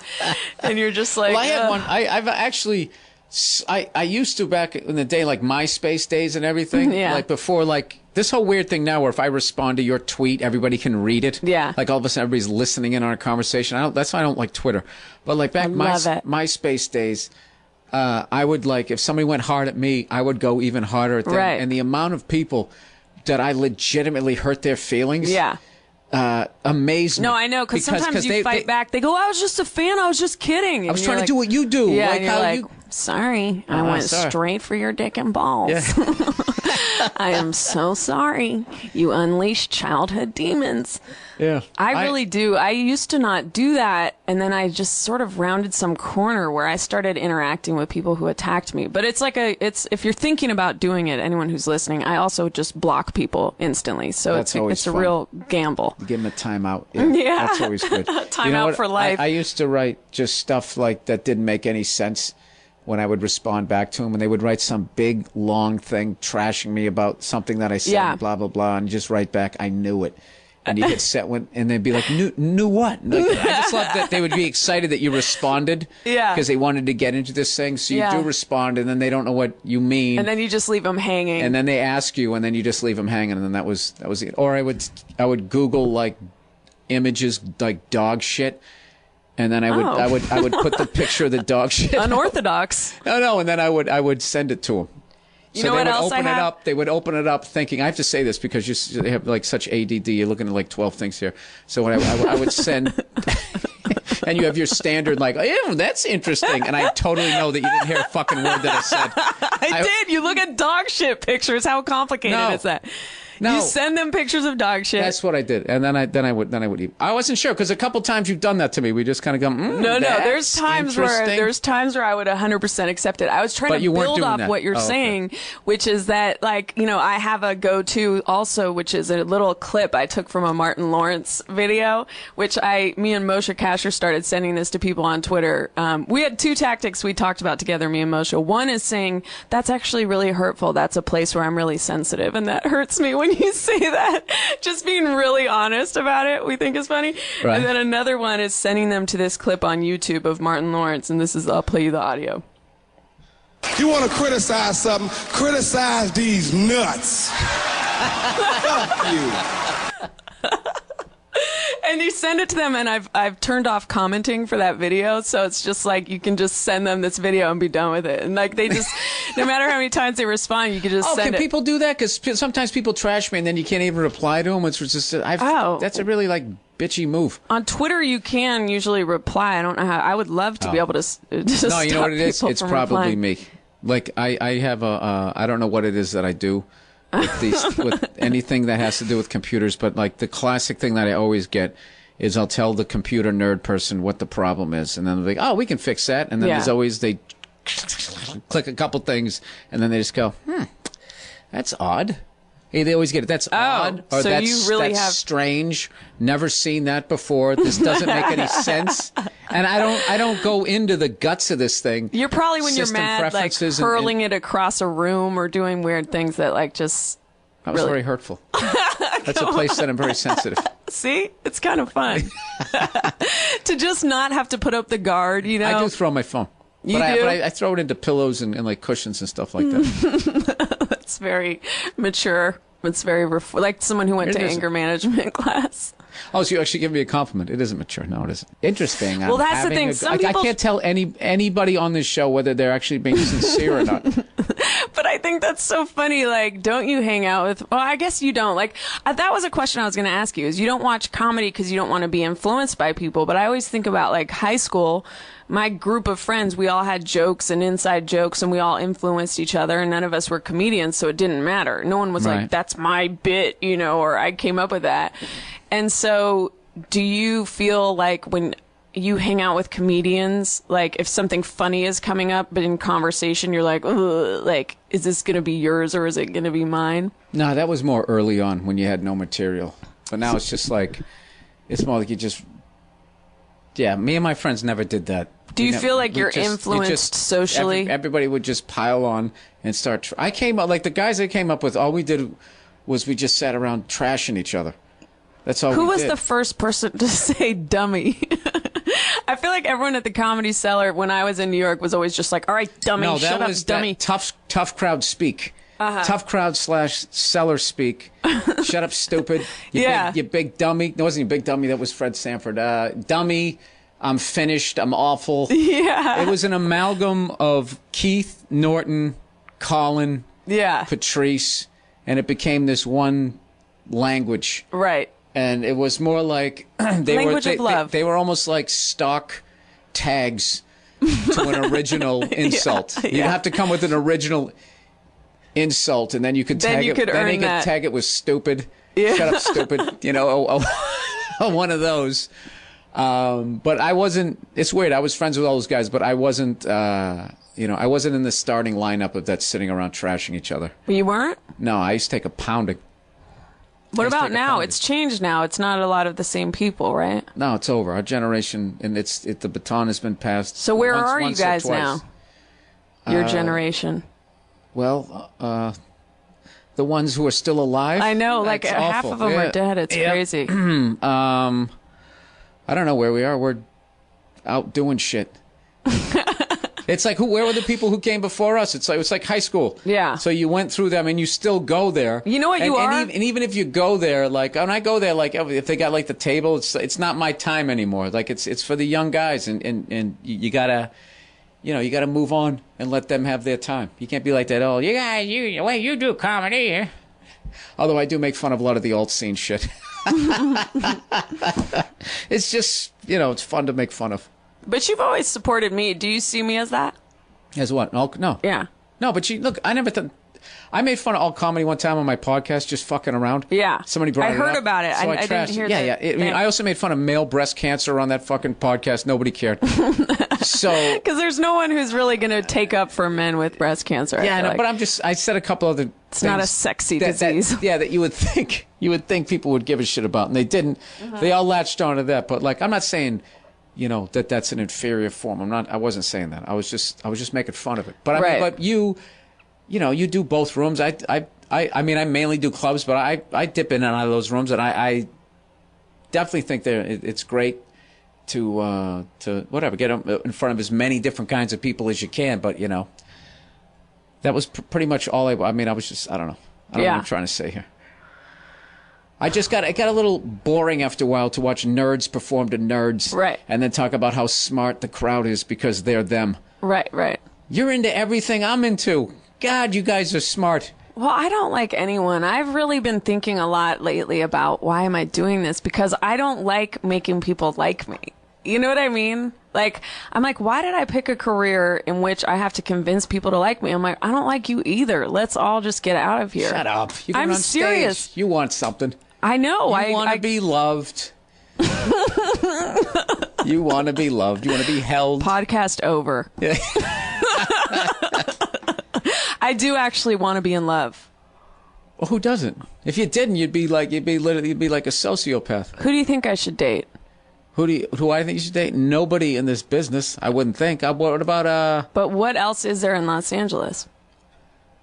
and you're just like, well, I had one. I've actually. I used to back in the day, like MySpace days and everything. Yeah. Like before, like this whole weird thing now where if I respond to your tweet, everybody can read it. Yeah. Like all of a sudden everybody's listening in on a conversation. That's why I don't like Twitter. But like back MySpace days, I would like, if somebody went hard at me, I would go even harder at them. Right. And the amount of people that I legitimately hurt their feelings. Yeah. Amazing. No, I know, because sometimes you fight back. They go, I was just a fan. I was just kidding. I was trying to do what you do. Yeah, like and you're how like, you. Sorry, I went straight for your dick and balls. Yeah. I am so sorry. You unleashed childhood demons. Yeah. I really do. I used to not do that, and then I just sort of rounded some corner where I started interacting with people who attacked me. But it's like if you're thinking about doing it, anyone who's listening, I also just block people instantly. So it's a real gamble. You give them a timeout. Yeah. That's always good. Timeout for life. I used to write just stuff like that didn't make any sense when I would respond back to them, and they would write some big, long thing trashing me about something that I said, blah, blah, blah, and just write back, I knew it. And you get set when, and they'd be like, knew what? Like, I just love that they would be excited that you responded. Yeah. Because they wanted to get into this thing. So you do respond, and then they don't know what you mean. And then you just leave them hanging. And then they ask you, and then you just leave them hanging, and then that was it. Or I would Google like images like dog shit. And then I would put the picture of the dog shit. Unorthodox. No, and then I would send it to them. You know what else I have? They would open it up thinking, I have to say this because they have like such ADD. You're looking at like 12 things here. So what I would send, and you have your standard like, oh, that's interesting. And I totally know that you didn't hear a fucking word that I said. I did. You look at dog shit pictures. How complicated is that? No. You send them pictures of dog shit. That's what I did, and then I would eat. I wasn't sure because a couple times you've done that to me. We just kind of go, no. There's times where I would 100% accept it. I was trying to build off what you're saying, which is that I have a go-to also, which is a little clip I took from a Martin Lawrence video, which me and Moshe Kasher started sending this to people on Twitter. We had two tactics we talked about together, me and Moshe. One is saying that's actually really hurtful. That's a place where I'm really sensitive, and that hurts me when you say that. Just being really honest about it, we think is funny. Right. And then another one is sending them to this clip on YouTube of Martin Lawrence, and I'll play you the audio. You want to criticize something? Criticize these nuts. Fuck you. And you send it to them, and I've turned off commenting for that video, so it's just like you can just send them this video and be done with it. And they just, no matter how many times they respond, you can just send it. Can people do that? Because sometimes people trash me, and then you can't even reply to them. It's just that's a really bitchy move. On Twitter, you can usually reply. I don't know how. I would love to be able to. No, you know what it is? It's probably me. Like I have I don't know what it is that I do. With anything that has to do with computers, but the classic thing that I always get is I'll tell the computer nerd person what the problem is, and then they're like, "Oh, we can fix that." And then there's always they click a couple things, and then they just go, "That's odd." Hey, they always get it. That's odd, or so that's strange. Never seen that before. This doesn't make any sense. And I don't go into the guts of this thing. You're probably when you're mad, hurling it across a room or doing weird things that just. That was very hurtful. That's a place that I'm very sensitive. See, it's kind of fun to just not have to put up the guard. I do throw my phone. But I throw it into pillows and cushions and stuff like that. That's very mature. It's very like someone who went to anger management class. Oh, so you actually give me a compliment. It isn't mature. No, it isn't. Interesting. Well, that's the thing. I can't tell anybody on this show whether they're actually being sincere or not. But I think that's so funny. Don't you hang out with... Well, I guess you don't. That was a question I was going to ask you, is you don't watch comedy because you don't want to be influenced by people. But I always think about, high school. My group of friends, we all had jokes and inside jokes, and we all influenced each other, and none of us were comedians, so it didn't matter. No one was like, that's my bit, or I came up with that. And so do you feel like when you hang out with comedians, if something funny is coming up, but in conversation you're like, ugh, is this going to be yours or is it going to be mine? No, that was more early on when you had no material. But now it's just it's more like you just... Yeah, me and my friends never did that. Do you feel like you're influenced socially? Everybody would just pile on and start... I came up... the guys I came up with, all we did was we just sat around trashing each other. That's all we did. Who was the first person to say dummy? I feel like everyone at the Comedy Cellar when I was in New York was always just like, all right, dummy, shut up, dummy. Tough crowd speak. Tough crowd / cellar speak. Shut up, stupid. You big dummy. No, it wasn't a big dummy. That was Fred Sanford. Dummy. I'm finished. I'm awful. Yeah. It was an amalgam of Keith, Norton, Colin, Patrice, and it became this one language. Right. And it was more like they were almost like stock tags to an original insult. You'd have to come with an original insult, and then you could tag tag it with stupid. Yeah. Shut up, stupid. One of those. But I wasn't. It's weird. I was friends with all those guys, but I wasn't. I wasn't in the starting lineup of that sitting around trashing each other. You weren't? No, I used to take a pounding. What about now? It's changed now. It's not a lot of the same people, right? No, it's over. Our generation, and the baton has been passed. So where are you guys now? Your generation. Well, the ones who are still alive. I know, half of them are dead. It's crazy. I don't know where we are. We're out doing shit. It's like where were the people who came before us? It's like high school. Yeah. So you went through them, and you still go there. You know what you are? And even if you go there, when I go there, if they got the table, it's not my time anymore. It's for the young guys, and you gotta, you gotta move on and let them have their time. You can't be like that. Oh, you guys, the way you do comedy. Although I do make fun of a lot of the alt scene shit. It's just it's fun to make fun of. But you've always supported me. Do you see me as that? As what? Oh, no. Yeah. No, but look, I never thought... I made fun of all comedy one time on my podcast, just fucking around. Yeah. Somebody brought I it heard up. about it. So I didn't hear Yeah. I mean, I also made fun of male breast cancer on that fucking podcast. Nobody cared. So. Because there's no one who's really going to take up for men with breast cancer. Yeah, I know, but I said a couple other It's not a sexy disease. That you would think people would give a shit about, and they didn't. They all latched onto that. But like, I'm not saying, that's an inferior form. I wasn't saying that. I was just making fun of it. But I mean, but you do both rooms. I mean, I mainly do clubs, but I dip in and out of those rooms, and I definitely think it's great to whatever, get in front of as many different kinds of people as you can. But that was pretty much all I mean, I was just, I don't know what I'm trying to say here. It got a little boring after a while to watch nerds perform to nerds. Right. And then talk about how smart the crowd is because they're them. Right. You're into everything I'm into. God, you guys are smart. Well, I don't like anyone. I've really been thinking a lot lately about why am I doing this? Because I don't like making people like me. You know what I mean? Like, I'm like, why did I pick a career in which I have to convince people to like me? I'm like, I don't like you either. Let's all just get out of here. Shut up. I'm serious. You want something. I know. You want to be loved. You want to be loved. You want to be held. Podcast over. Yeah. I do actually want to be in love. Well, who doesn't? If you didn't, you'd be like a sociopath. Who do you think I should date? Who I think you should date? Nobody in this business, I wouldn't think. What about But what else is there in Los Angeles?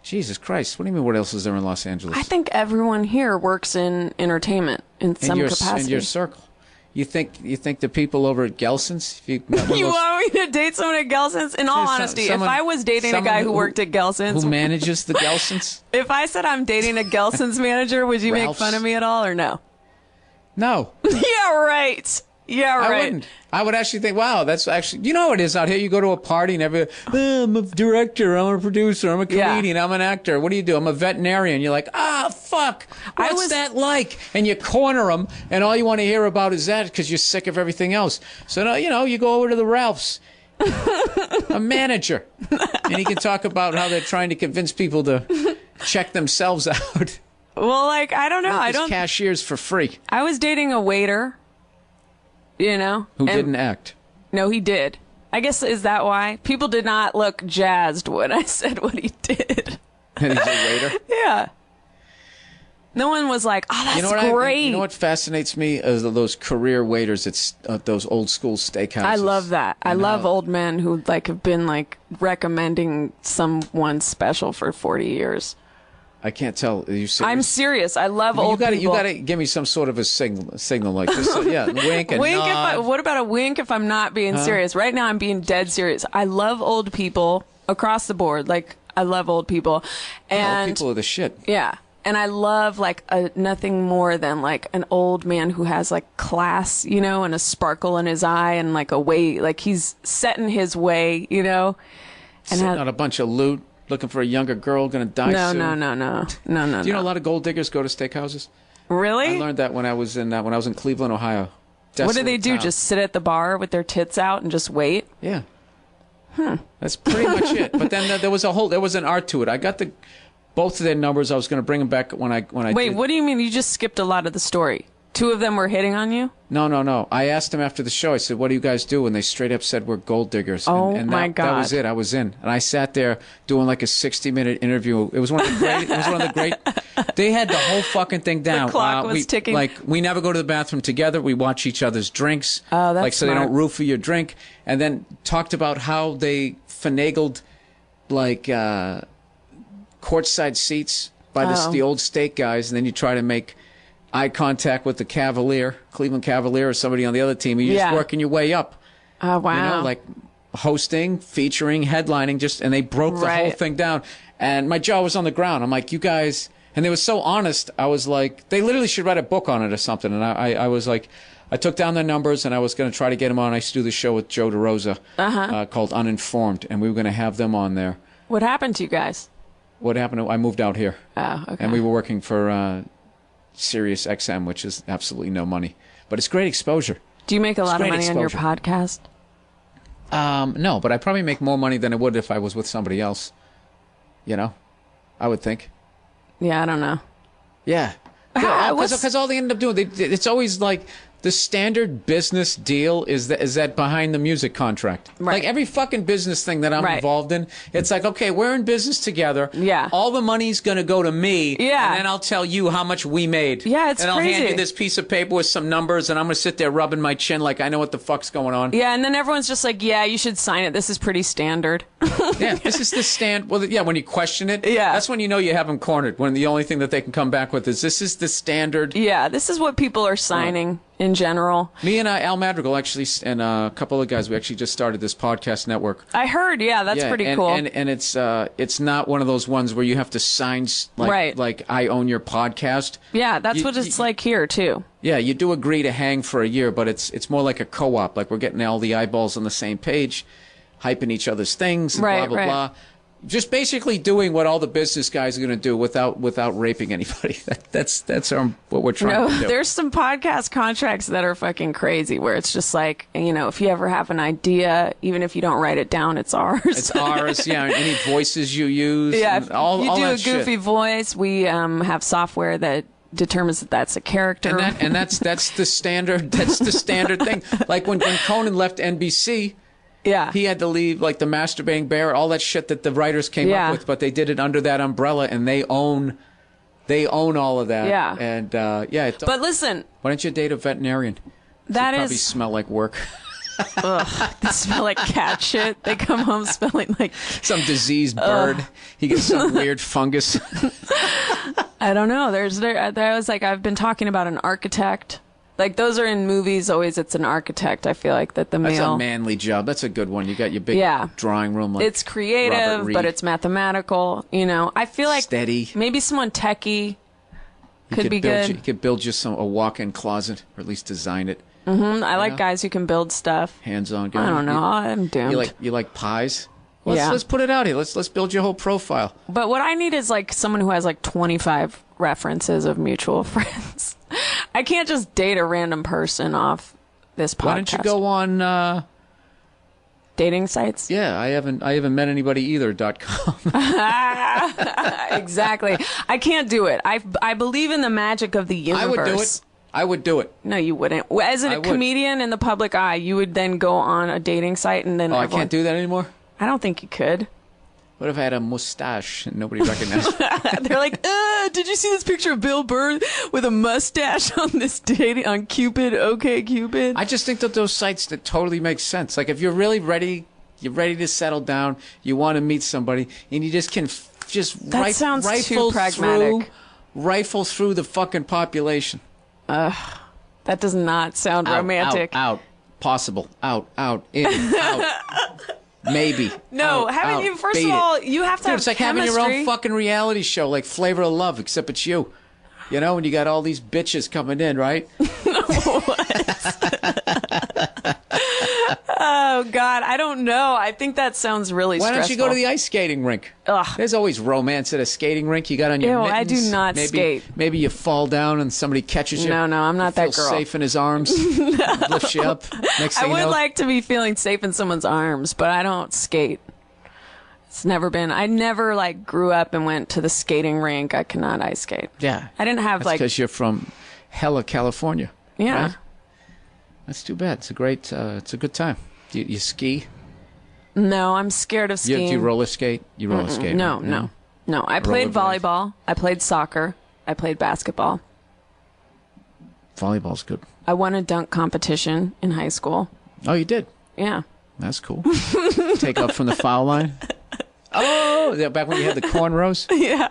Jesus Christ! What do you mean? What else is there in Los Angeles? I think everyone here works in entertainment in some capacity. In your circle. You think the people over at Gelson's? You want me to date someone at Gelson's? In all honesty, if I was dating a guy who worked at Gelson's, who manages the Gelson's, if I said I'm dating a Gelson's manager, would you Ralph's. make fun of me at all or no? No. Yeah, right. Yeah, right. I wouldn't. I would actually think, wow, that's actually, how it is out here. You go to a party and I'm a director, I'm a producer, I'm a comedian, I'm an actor. What do you do? I'm a veterinarian. You're like, fuck. What's that like? And you corner them, and all you want to hear about is that because you're sick of everything else. So, you go over to the Ralph's, a manager, and he can talk about how they're trying to convince people to check themselves out. Well, like, I don't know. Not cashiers for free. I was dating a waiter. Who didn't act. No, he did. I guess, is that why? People did not look jazzed when I said what he did. And he's a waiter? Yeah. No one was like, oh, that's great. You know what fascinates me is those career waiters at those old school steakhouses. I love that. I love old men who have been recommending someone special for 40 years. I can't tell. Are you serious? I'm serious. I love old people. You got to give me some sort of a signal like this. Wink and nod. What about a wink if I'm not being serious? Right now I'm being dead serious. I love old people across the board. I love old people. And old people are the shit. Yeah. And I love nothing more than an old man who has class, and a sparkle in his eye and a way, he's set in his way, And sitting on a bunch of loot. Looking for a younger girl, gonna die soon. No. Do you know a lot of gold diggers go to steakhouses? Really? I learned that when I was in Cleveland, Ohio. What do they do? Just sit at the bar with their tits out and just wait? Yeah. That's pretty much it. But then there was an art to it. I got both of their numbers. I was going to bring them back when I Wait, what do you mean? You just skipped a lot of the story. Two of them were hitting on you? No. I asked them after the show. I said, "What do you guys do?" And they straight up said, "We're gold diggers." And my God. That was it. I was in, and I sat there doing a 60-minute interview. It was one of the great. They had the whole fucking thing down. The clock was ticking. We never go to the bathroom together. We watch each other's drinks. Oh, that's so smart. they don't roofie your drink. And then talked about how they finagled courtside seats by the old steak guys, and then you try to make eye contact with the Cleveland Cavalier, or somebody on the other team. You're just working your way up. Oh, wow. Hosting, featuring, headlining, and they broke the whole thing down. And my jaw was on the ground. I'm like, you guys, and they were so honest. I was like, they literally should write a book on it or something. And I was like, I took down their numbers, and I was going to try to get them on. I used to do the show with Joe DeRosa called Uninformed, and we were going to have them on there. What happened to you guys? What happened? I moved out here. Oh, okay. And we were working for Sirius XM, which is absolutely no money, but it's great exposure. Do you make a lot of money on your podcast? No, but I probably make more money than I would if I was with somebody else. I would think. Yeah, I don't know. Yeah. Because all they end up doing, it's always like the standard business deal is that behind the music contract. Right. Like every fucking business thing that I'm Right. involved in, it's like, okay, we're in business together. Yeah. All the money's going to go to me. Yeah. And then I'll tell you how much we made. Yeah, it's And I'll hand crazy. you this piece of paper with some numbers, and I'm going to sit there rubbing my chin like I know what the fuck's going on. Yeah, and then everyone's just like, yeah, you should sign it. This is pretty standard. Yeah, this is the stand. Well, yeah, when you question it, Yeah. that's when you know you have them cornered. When the only thing that they can come back with is this is the standard. Yeah, this is what people are signing in general. Me and Al Madrigal actually, and a couple of guys, we actually just started this podcast network. I heard, yeah, that's pretty and, cool. And it's not one of those ones where you have to sign like I own your podcast. Yeah, that's what it's like here too. Yeah, you do agree to hang for a year, but it's more like a co-op. Like we're getting all the eyeballs on the same page, hyping each other's things, and blah blah blah. Just basically doing what all the business guys are going to do without raping anybody. That's what we're trying to do. There's some podcast contracts that are fucking crazy where it's just like, if you ever have an idea, even if you don't write it down, it's ours. It's ours, yeah. Any voices you use. Yeah, and all you do that a goofy shit. voice. We have software that determines that that's a character. And that's the standard. That's the standard thing. Like when Conan left NBC. Yeah. He had to leave, like the masturbating bear, all that shit that the writers came up with, but they did it under that umbrella, and they own all of that. Yeah. And but listen, why don't you date a veterinarian? That probably smell like work. Ugh, they smell like cat shit. They come home smelling like some diseased bird. He gets some weird fungus. I don't know. There was like, I've been talking about an architect. Like, those are in movies, always it's an architect. I feel like that the male... That's a manly job. That's a good one. You got your big drawing room. Like it's creative, but it's mathematical. I feel like... Steady. Maybe someone techie could be good. You could build you a walk-in closet, or at least design it. Mm-hmm. I like guys who can build stuff. Hands-on. I don't know. I'm doomed. You like pies? Let's put it out here. Let's build your whole profile. But what I need is like someone who has like 25 references of mutual friends. I can't just date a random person off this podcast. Why don't you go on dating sites? Yeah, I haven't met anybody either.com. Exactly. I can't do it. I believe in the magic of the universe. I would do it. No, you wouldn't. As a comedian in the public eye, you would then go on a dating site and then I can't do that anymore? I don't think you could. What if I had a mustache and nobody recognized me? They're like, did you see this picture of Bill Burr with a mustache on this dating on Cupid? Okay, Cupid. I just think that those sites that totally make sense. Like if you're really ready, you're ready to settle down, you want to meet somebody, and you just can rifle through the fucking population. That does not sound romantic. Out, possible, out, in, out. Maybe. No, first of all, you have to have it's like chemistry. having your own fucking reality show, like Flavor of Love, except it's you. And you got all these bitches coming in, right? Oh, God, I don't know. I think that sounds really stressful. Why don't you go to the ice skating rink? Ugh. There's always romance at a skating rink. You got on your mittens. I do not skate. Maybe you fall down and somebody catches you. No, I'm not that girl. Safe in his arms. Lifts you up. Next thing I you know, would like to be feeling safe in someone's arms, but I don't skate. It's never been. I never grew up and went to the skating rink. I cannot ice skate. Yeah. I didn't have That's because you're from hella California. Yeah. Right? That's too bad. It's a good time. Do you ski? No, I'm scared of skiing. Do you roller skate? You roller skate? No, right? no. I played volleyball. I played soccer. I played basketball. Volleyball's good. I won a dunk competition in high school. Oh, you did? Yeah. That's cool. Take up from the foul line? Oh, back when you had the cornrows? Yeah.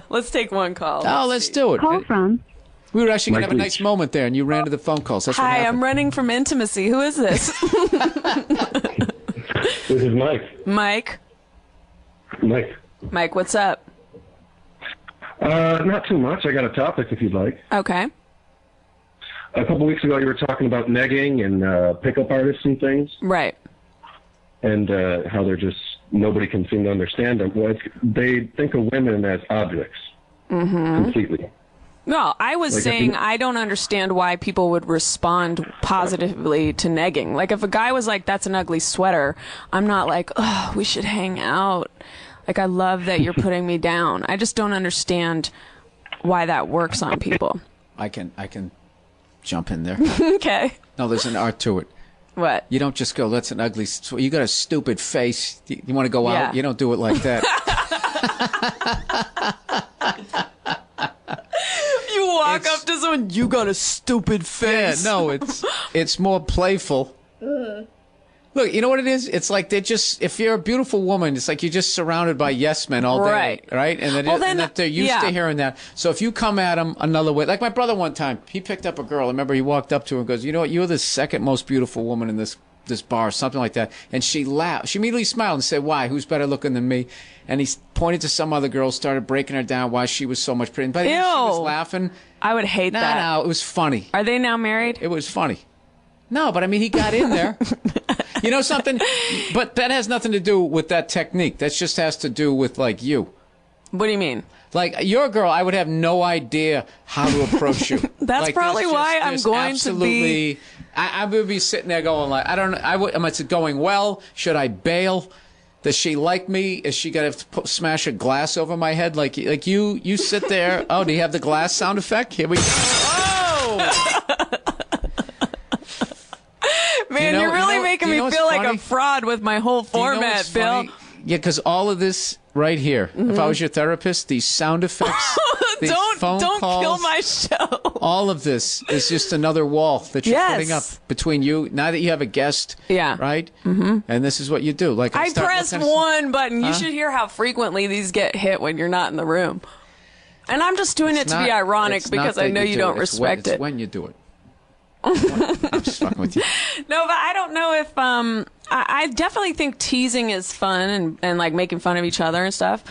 Let's take one call. Let's do it. Call from. We were actually going to have a nice moment there, and you ran to the phone calls. That's what Hi, happened. I'm running from intimacy. Who is this? This is Mike. Mike, what's up? Not too much. I got a topic if you'd like. Okay. A couple weeks ago, you were talking about negging and pickup artists and things. Right. And how they're just, nobody can seem to understand them. Well, they think of women as objects. Completely. No, I was Like, saying I don't understand why people would respond positively to negging. Like, if a guy was like, that's an ugly sweater, I'm not like, oh, we should hang out. Like, I love that you're putting me down. I just don't understand why that works on people. I can jump in there. Okay. No, there's an art to it. What? You don't just go, that's an ugly, you got a stupid face. You want to go out? You don't do it like that. You walk up to someone, you got a stupid face. Yeah, no, it's more playful. Look, you know what it is? It's like they're just, if you're a beautiful woman, it's like you're just surrounded by yes men all day. Right? And, that they're used to hearing that. So if you come at them another way, like my brother one time, he picked up a girl. I remember he walked up to her and goes, you know what? You're the second most beautiful woman in this bar, something like that. And she laughed. She immediately smiled and said, why? Who's better looking than me? And he pointed to some other girl, started breaking her down why she was so much prettier. But she was laughing. I would hate that. No, it was funny. Are they now married? It was funny. No, but I mean, he got in there. You know something? But that has nothing to do with that technique. That just has to do with, like, you. What do you mean? Like, you're a girl, I would have no idea how to approach you. That's like, probably why I'm going to be... I would be sitting there going, like, I don't know, am it going well? Should I bail? Does she like me? Is she going to smash a glass over my head? Like you sit there. Oh, do you have the glass sound effect? Here we go. Oh! Man, you're really making me feel like a fraud with my whole format, Bill. Funny? Yeah, because all of this right here, if I was your therapist, these sound effects, these phone calls, kill my show. All of this is just another wall that you're putting up between you. Now that you have a guest, right? Mm-hmm. And this is what you do. Like I pressed one button. You should hear how frequently these get hit when you're not in the room. And I'm just doing it to be ironic because I know you don't respect it. It's when you do it. I'm just fucking with you. No, but I don't know if I definitely think teasing is fun and like making fun of each other and stuff.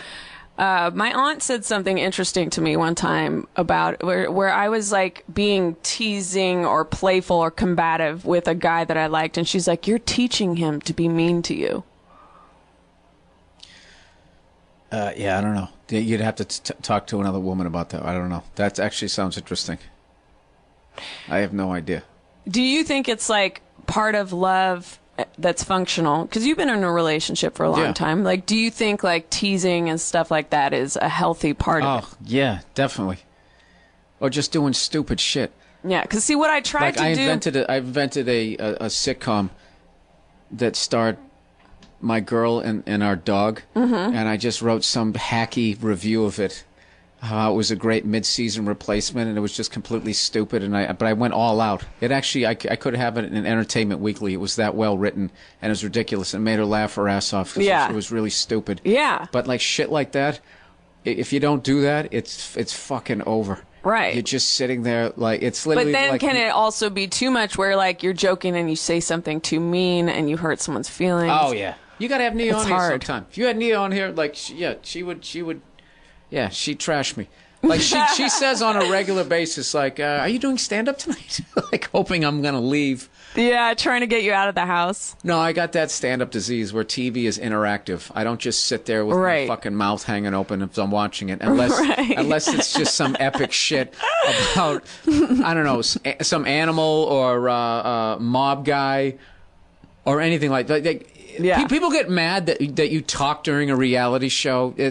My aunt said something interesting to me one time about where I was like being teasing or playful or combative with a guy that I liked, and she's like, "You're teaching him to be mean to you." Yeah, I don't know. You'd have to talk to another woman about that. I don't know. That actually sounds interesting. I have no idea. Do you think it's like part of love that's functional? Because you've been in a relationship for a long time. Like, do you think like teasing and stuff like that is a healthy part of it? Oh, yeah, definitely. Or just doing stupid shit. Yeah, because see what I tried to do. I invented a sitcom that starred my girl and our dog, and I just wrote some hacky review of it. It was a great mid-season replacement, and it was just completely stupid. But I went all out. It actually, I could have it in Entertainment Weekly. It was that well written, and it was ridiculous. It made her laugh her ass off. It was really stupid. Yeah. But like shit like that, if you don't do that, it's fucking over. Right. You're just sitting there like it's literally. But then like, can it also be too much where like you're joking and you say something too mean and you hurt someone's feelings? Oh yeah. You gotta have Nia on here sometime. If you had Nia on here, like she would. Yeah, she trashed me. Like she says on a regular basis, like, "Are you doing stand-up tonight?" Like hoping I'm gonna leave. Yeah, trying to get you out of the house. No, I got that stand-up disease where TV is interactive. I don't just sit there with my fucking mouth hanging open if I'm watching it, unless it's just some epic shit about I don't know some animal or mob guy or anything like that. Yeah. People get mad that you talk during a reality show. I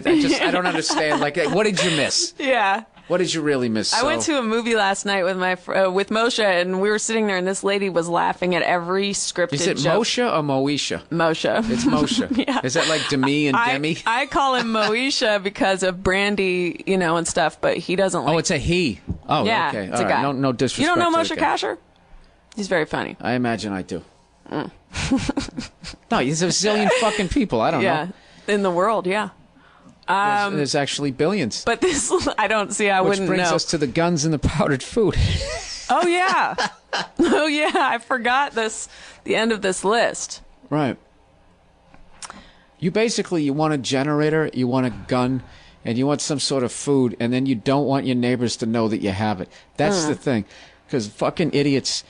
don't understand. Like, what did you miss? Yeah. What did you really miss? I went to a movie last night with with Moshe, and we were sitting there, and this lady was laughing at every scripted joke. Is it Moshe or Moesha? Moshe. It's Moshe. Yeah. Is that like Demi and Demi? I call him Moesha because of Brandy, and stuff, but he doesn't like... Oh, it's a he. Oh, yeah, okay. It's a guy. No disrespect. You don't know Moshe Kasher? He's very funny. I imagine I do. No, there's a zillion fucking people. I don't know. In the world, yeah. There's actually billions. But this, I don't see. I wouldn't know. Which brings us to the guns and the powdered food. Oh yeah, oh yeah. I forgot the end of this list. Right. You want a generator, you want a gun, and you want some sort of food, and then you don't want your neighbors to know that you have it. That's the thing, because fucking idiots.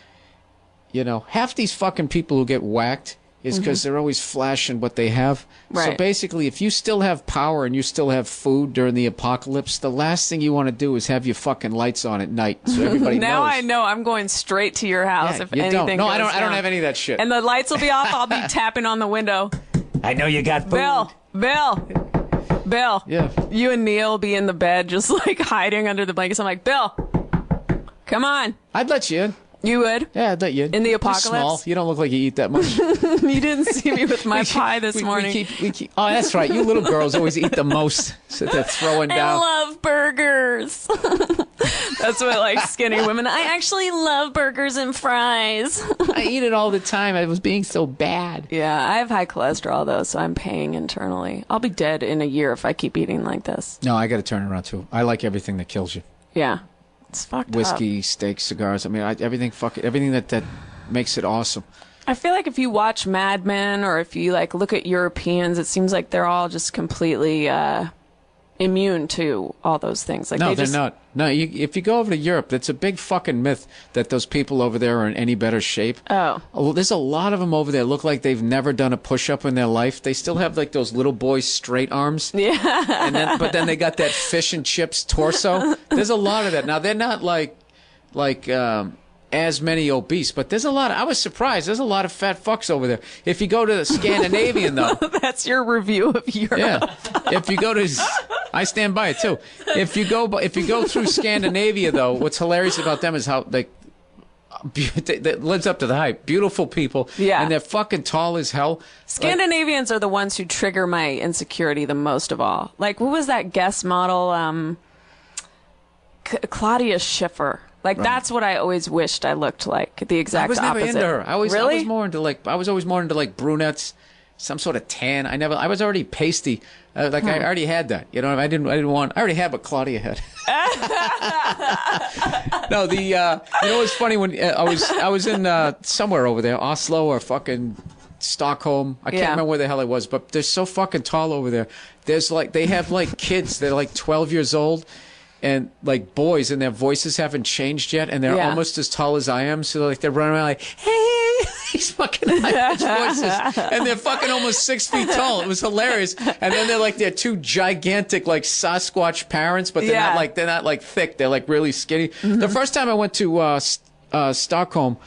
Half these fucking people who get whacked, is because they're always flashing what they have. So Right. basically, if you still have power and you still have food during the apocalypse, the last thing you want to do is have your fucking lights on at night so everybody Now knows. I know I'm going straight to your house Yeah, if you anything don't. No, I goes don't. I don't down. have any of that shit. And the lights will be off. I'll be tapping on the window. I know you got food. Bill. Yeah. You and Neil be in the bed just like hiding under the blankets. I'm like, Bill, come on. I'd let you in. You would? Yeah, I'd let you in. In the You're apocalypse? small. You don't look like you eat that much. You didn't see me with my pie this morning. We keep, oh, that's right. You little girls always eat the most. Sit there throwing I down. love burgers. That's what like skinny women. I actually love burgers and fries. I eat it all the time. I was being so bad. Yeah, I have high cholesterol though, so I'm paying internally. I'll be dead in a year if I keep eating like this. No, I got to turn around too. I like everything that kills you. Yeah, it's fucked up. Whiskey, steak, cigars. I mean, everything that makes it awesome. I feel like if you watch Mad Men or if you like look at Europeans, it seems like they're all just completely immune to all those things. Like No, they're they're not. No, if you go over to Europe, it's a big fucking myth that those people over there are in any better shape. Oh. Well, there's a lot of them over there look like they've never done a push-up in their life. They still have like those little boy straight arms. Yeah. But then they got that fish and chips torso. There's a lot of that. Now they're not like as many obese, but there's a lot. I was surprised. There's a lot of fat fucks over there. If you go to the Scandinavian though, That's your review of Europe. yeah. If you go to, I stand by it too. If you go through Scandinavia though, what's hilarious about them is how that lives up to the hype. Beautiful people, Yeah. and they're fucking tall as hell. Scandinavians are the ones who trigger my insecurity the most of all. Like, what was that guest model? Claudia Schiffer. Like, that's what I always wished I looked like. The exact I was never opposite. into her. I was really? always more into like brunettes, some sort of tan. I was already pasty. I already had that. You know, I already had what Claudia had. No, you know what's funny when I was in somewhere over there, Oslo or fucking Stockholm. I can't remember where the hell I was, but they're so fucking tall over there. There's like they have like kids. They're like 12 years old. And like boys, and their voices haven't changed yet, and they're almost as tall as I am. So like they're running around like, "Hey," these fucking high-pitched voices, and they're fucking almost 6 feet tall. It was hilarious. And then they're two gigantic like Sasquatch parents, but they're not like thick. They're like really skinny. The first time I went to Stockholm,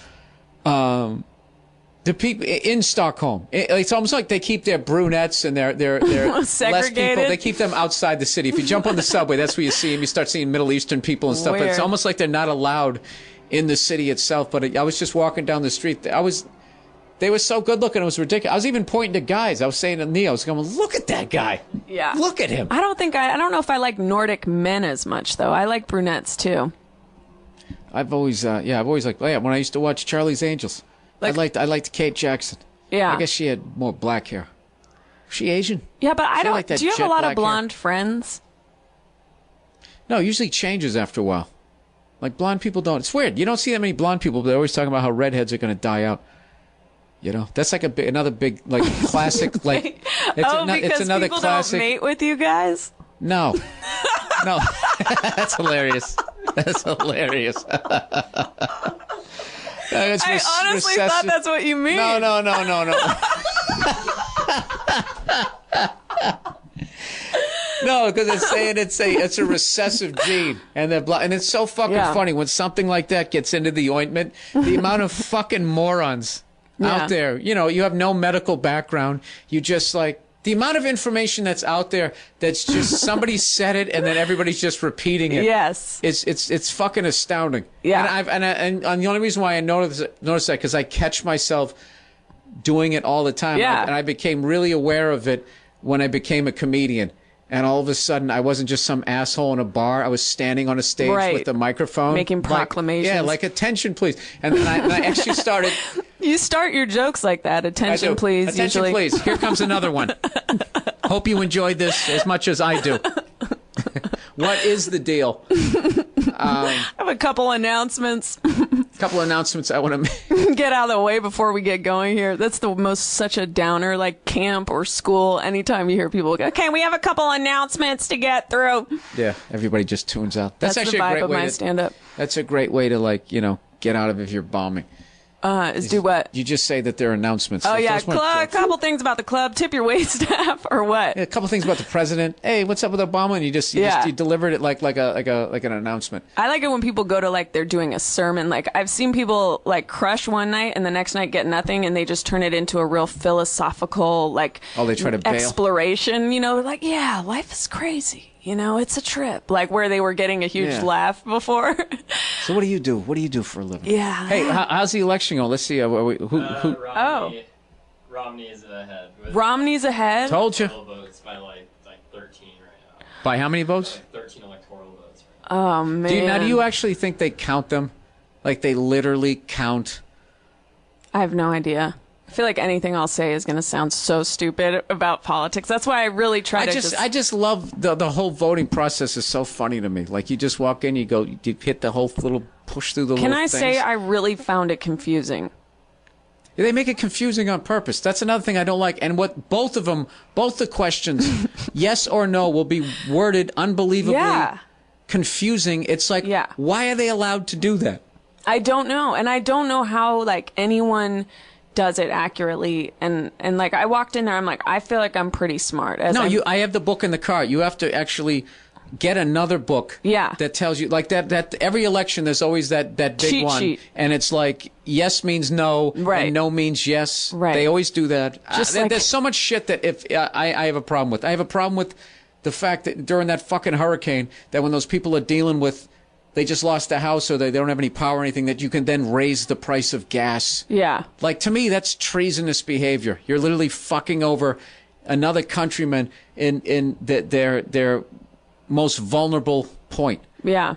the people in Stockholm, it's almost like they keep their brunettes and their less Segregated? people. They keep them outside the city. If you jump on the subway, that's where you see them. You start seeing Middle Eastern people and stuff. But it's Weird. almost like they're not allowed in the city itself. But I was just walking down the street. They were so good looking. It was ridiculous. I was even pointing to guys. I was saying to Neil, I was going, "Look at that guy. Yeah. Look at him." I don't know if I like Nordic men as much, though. I like brunettes, too. I've always liked. When I used to watch Charlie's Angels. I liked Kate Jackson. Yeah. I guess she had more black hair. Was she Asian? Yeah, but I don't. like that Do you have jet a lot black of blonde friends? No, it usually changes after a while. Like blonde people don't. It's weird. You don't see that many blonde people. But they're always talking about how redheads are going to die out. You know, that's like another big like classic like. Because another people classic. don't mate with you guys. No, no, that's hilarious. That's hilarious. I honestly thought that's what you mean. No. No, because it's saying it's a recessive gene, and it's so fucking funny when something like that gets into the ointment. The amount of fucking morons out there, you know, you have no medical background, you just like. The amount of information that's out there that's just somebody said it and then everybody's just repeating it. Yes. It's fucking astounding. Yeah. And the only reason why I noticed that because I catch myself doing it all the time. Yeah. And I became really aware of it when I became a comedian. And all of a sudden, I wasn't just some asshole in a bar. I was standing on a stage with a microphone. Making proclamations. Like attention, please. And I actually started... You start your jokes like that. Attention, please. Attention, usually. please. Here comes another one. Hope you enjoyed this as much as I do. What is the deal? I have a couple announcements. Couple announcements I want to make. Get out of the way before we get going here. That's such a downer, like camp or school. Anytime you hear people go, okay, we have a couple announcements to get through. Yeah, everybody just tunes out. That's actually the vibe a great of way my stand-up. That's a great way to get out of if you're bombing. Is do what? You just say that they're announcements. Oh, Those yeah. weren't- A couple things about the club. Tip your wait staff or what? Yeah, a couple things about the president. Hey, what's up with Obama? And you delivered it like an announcement. I like it when people go to like they're doing a sermon. Like I've seen people like crush one night and the next night get nothing, and they just turn it into a real philosophical like they try to bail. Exploration. You know, like life is crazy. You know, it's a trip. Like where they were getting a huge laugh before. So what do you do? What do you do for a living? Yeah. Hey, how's the election going? Let's see. Who? Romney is ahead. Romney's ahead. Told you. Votes by like 13 right now. By how many votes? Like 13 electoral votes right now. Oh man. Do you actually think they count them? Like they literally count? I have no idea. I feel like anything I'll say is going to sound so stupid about politics. That's why I really try to I just love the whole voting process is so funny to me. Like you just walk in, you hit the whole little push through the little things. Can I say I really found it confusing? They make it confusing on purpose. That's another thing I don't like. And what both the questions, yes or no, will be worded unbelievably confusing. It's like, why are they allowed to do that? I don't know. And I don't know how like anyone does it accurately. And like I walked in there, I'm like, I feel like I'm pretty smart. I have the book in the car. You have to actually get another book that tells you like that every election there's always that big cheat one sheet. And it's like yes means no and no means yes. They always do that. There's so much shit that if I have a problem with. I have a problem with the fact that during that fucking hurricane that when those people are dealing with they just lost a house or they don't have any power or anything that you can then raise the price of gas. Yeah. Like to me that's treasonous behavior. You're literally fucking over another countryman in their most vulnerable point. Yeah.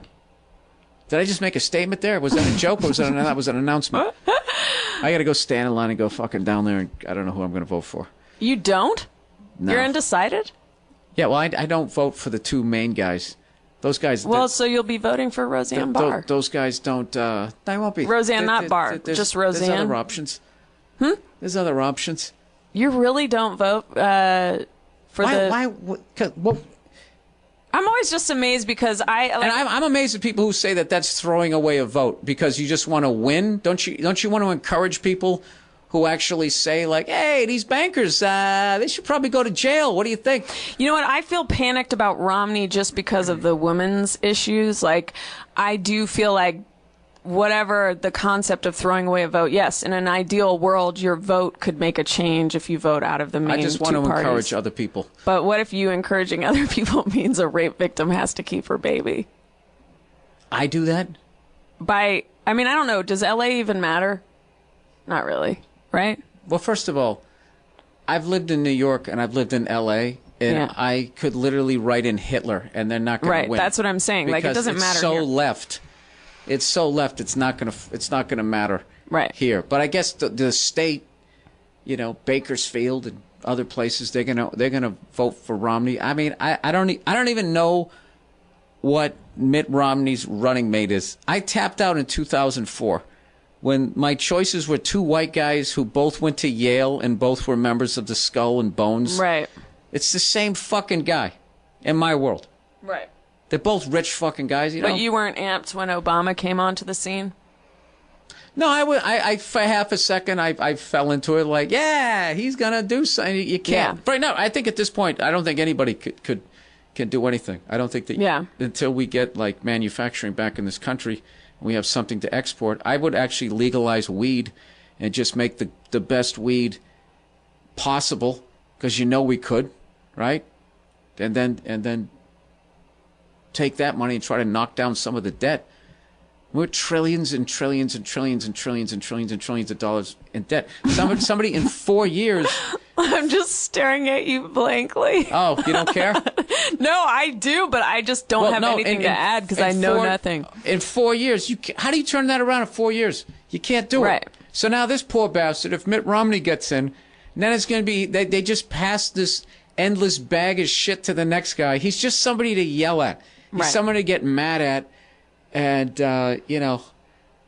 Did I just make a statement there? Was that a joke or was that an announcement? I got to go stand in line and go fucking down there and I don't know who I'm going to vote for. You don't? No. You're undecided? Yeah, well, I don't vote for the two main guys. Those guys... Well, so you'll be voting for Roseanne Barr. Those guys don't... I won't be. Roseanne, not Barr. Just Roseanne. There's other options. There's other options. You really don't vote for Why? I'm always just amazed because I'm amazed at people who say that that's throwing away a vote because you just want to win. Don't you want to encourage people who actually say like, hey, these bankers, they should probably go to jail. What do you think? You know what? I feel panicked about Romney just because of the women's issues. Like, I do feel like whatever the concept of throwing away a vote, yes, in an ideal world, your vote could make a change if you vote out of the main two parties. I just want to encourage other people. But what if you encouraging other people means a rape victim has to keep her baby? I do that? I don't know. Does LA even matter? Not really, right? Well, first of all, I've lived in New York and I've lived in LA, and I could literally write in Hitler and they're not going to win. Right, that's what I'm saying. Like, it doesn't matter here. It's so left. It's not gonna matter here. But I guess the state, Bakersfield and other places, they're gonna vote for Romney. I mean, I don't even know what Mitt Romney's running mate is. I tapped out in 2004 when my choices were two white guys who both went to Yale and both were members of the Skull and Bones. Right. It's the same fucking guy in my world. Right. They're both rich fucking guys, But you weren't amped when Obama came onto the scene? No, I for half a second, I fell into it like, yeah, he's going to do something. You can't. Yeah. Right now, I think at this point, I don't think anybody can do anything. I don't think that until we get like manufacturing back in this country, and we have something to export, I would actually legalize weed and just make the best weed possible because we could, right? And then take that money and try to knock down some of the debt. We're trillions and trillions and trillions and trillions and trillions and trillions of dollars in debt. Somebody in 4 years. I'm just staring at you blankly. Oh, you don't care? No, I do, but I just don't have anything to add because I know nothing. In 4 years, how do you turn that around in 4 years? You can't do it. Right. So now this poor bastard, if Mitt Romney gets in, then it's going to be, they just pass this endless bag of shit to the next guy. He's just somebody to yell at. He's someone to get mad at. And, I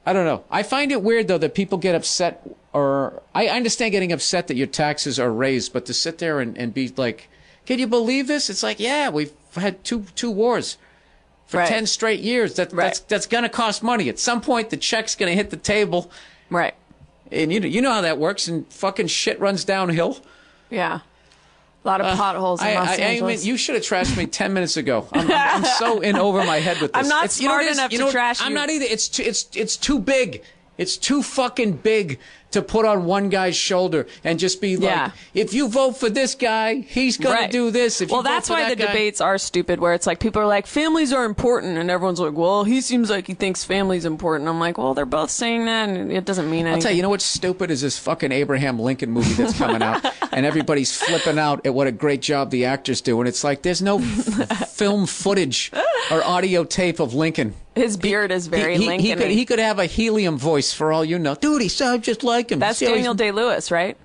don't know. I find it weird, though, that people get upset, or I understand getting upset that your taxes are raised, but to sit there and be like, can you believe this? It's like, yeah, we've had two wars for 10 straight years. That's going to cost money. At some point, the check's going to hit the table. Right. And you know how that works, and fucking shit runs downhill. Yeah. A lot of potholes in Los Angeles. You should have trashed me 10 minutes ago. I'm so in over my head with this. I'm not smart enough to trash you. I'm not either. It's too big. It's too fucking big to put on one guy's shoulder and just be like, if you vote for this guy, he's going to do this. If well, you vote that's for why that the guy, debates are stupid, where it's like people are like, families are important, and everyone's like, well, he seems like he thinks family's important. I'm like, well, they're both saying that, and it doesn't mean anything. I'll tell you know what's stupid is this fucking Abraham Lincoln movie that's coming out, and everybody's flipping out at what a great job the actors do, and it's like there's no film footage or audio tape of Lincoln. His beard is very Lincoln. He could have a helium voice for all you know. Dude, he sounds just like him. That's Daniel Day-Lewis, right?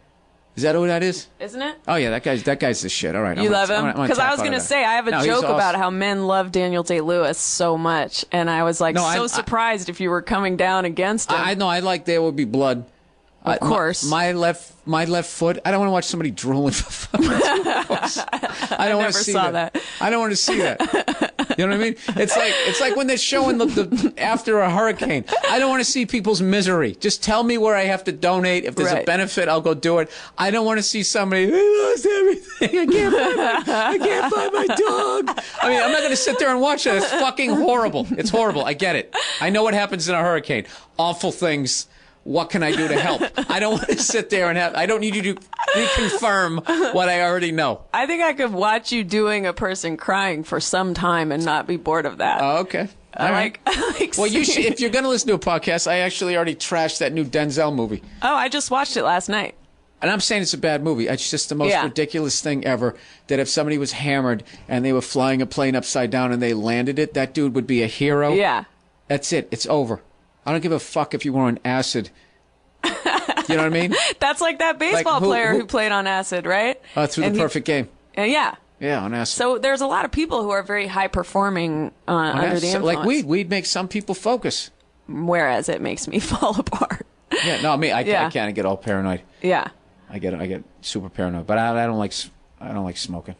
Is that who that is? Isn't it? Oh yeah, that guy's the shit. All right, you love him? Because I was gonna say I have a joke about how men love Daniel Day-Lewis so much, and I was like surprised if you were coming down against him. I know. I like There Will Be Blood. Of course. My left foot. I don't want to watch somebody drooling for fucking 2 hours. I don't want to see that. I don't want to see that. You know what I mean? It's like when they're showing the after a hurricane. I don't want to see people's misery. Just tell me where I have to donate. If there's a benefit, I'll go do it. I don't want to see somebody, I lost everything. I can't find my dog. I mean, I'm not going to sit there and watch that. It's fucking horrible. It's horrible. I get it. I know what happens in a hurricane. Awful things. What can I do to help? I don't want to sit there and I don't need you to reconfirm what I already know. I think I could watch you doing a person crying for some time and not be bored of that. Oh, okay. All right. Well, if you're going to listen to a podcast, I actually already trashed that new Denzel movie. Oh, I just watched it last night. And I'm saying it's a bad movie. It's just the most ridiculous thing ever, that if somebody was hammered and they were flying a plane upside down and they landed it, that dude would be a hero. Yeah. That's it. It's over. I don't give a fuck if you were on acid. You know what I mean? That's like that baseball player who played on acid, right? Through the perfect game. Yeah. Yeah, on acid. So there's a lot of people who are very high performing under the influence. Like weed makes some people focus. Whereas it makes me fall apart. Yeah, no, I can't get all paranoid. Yeah. I get super paranoid, but I don't like smoking.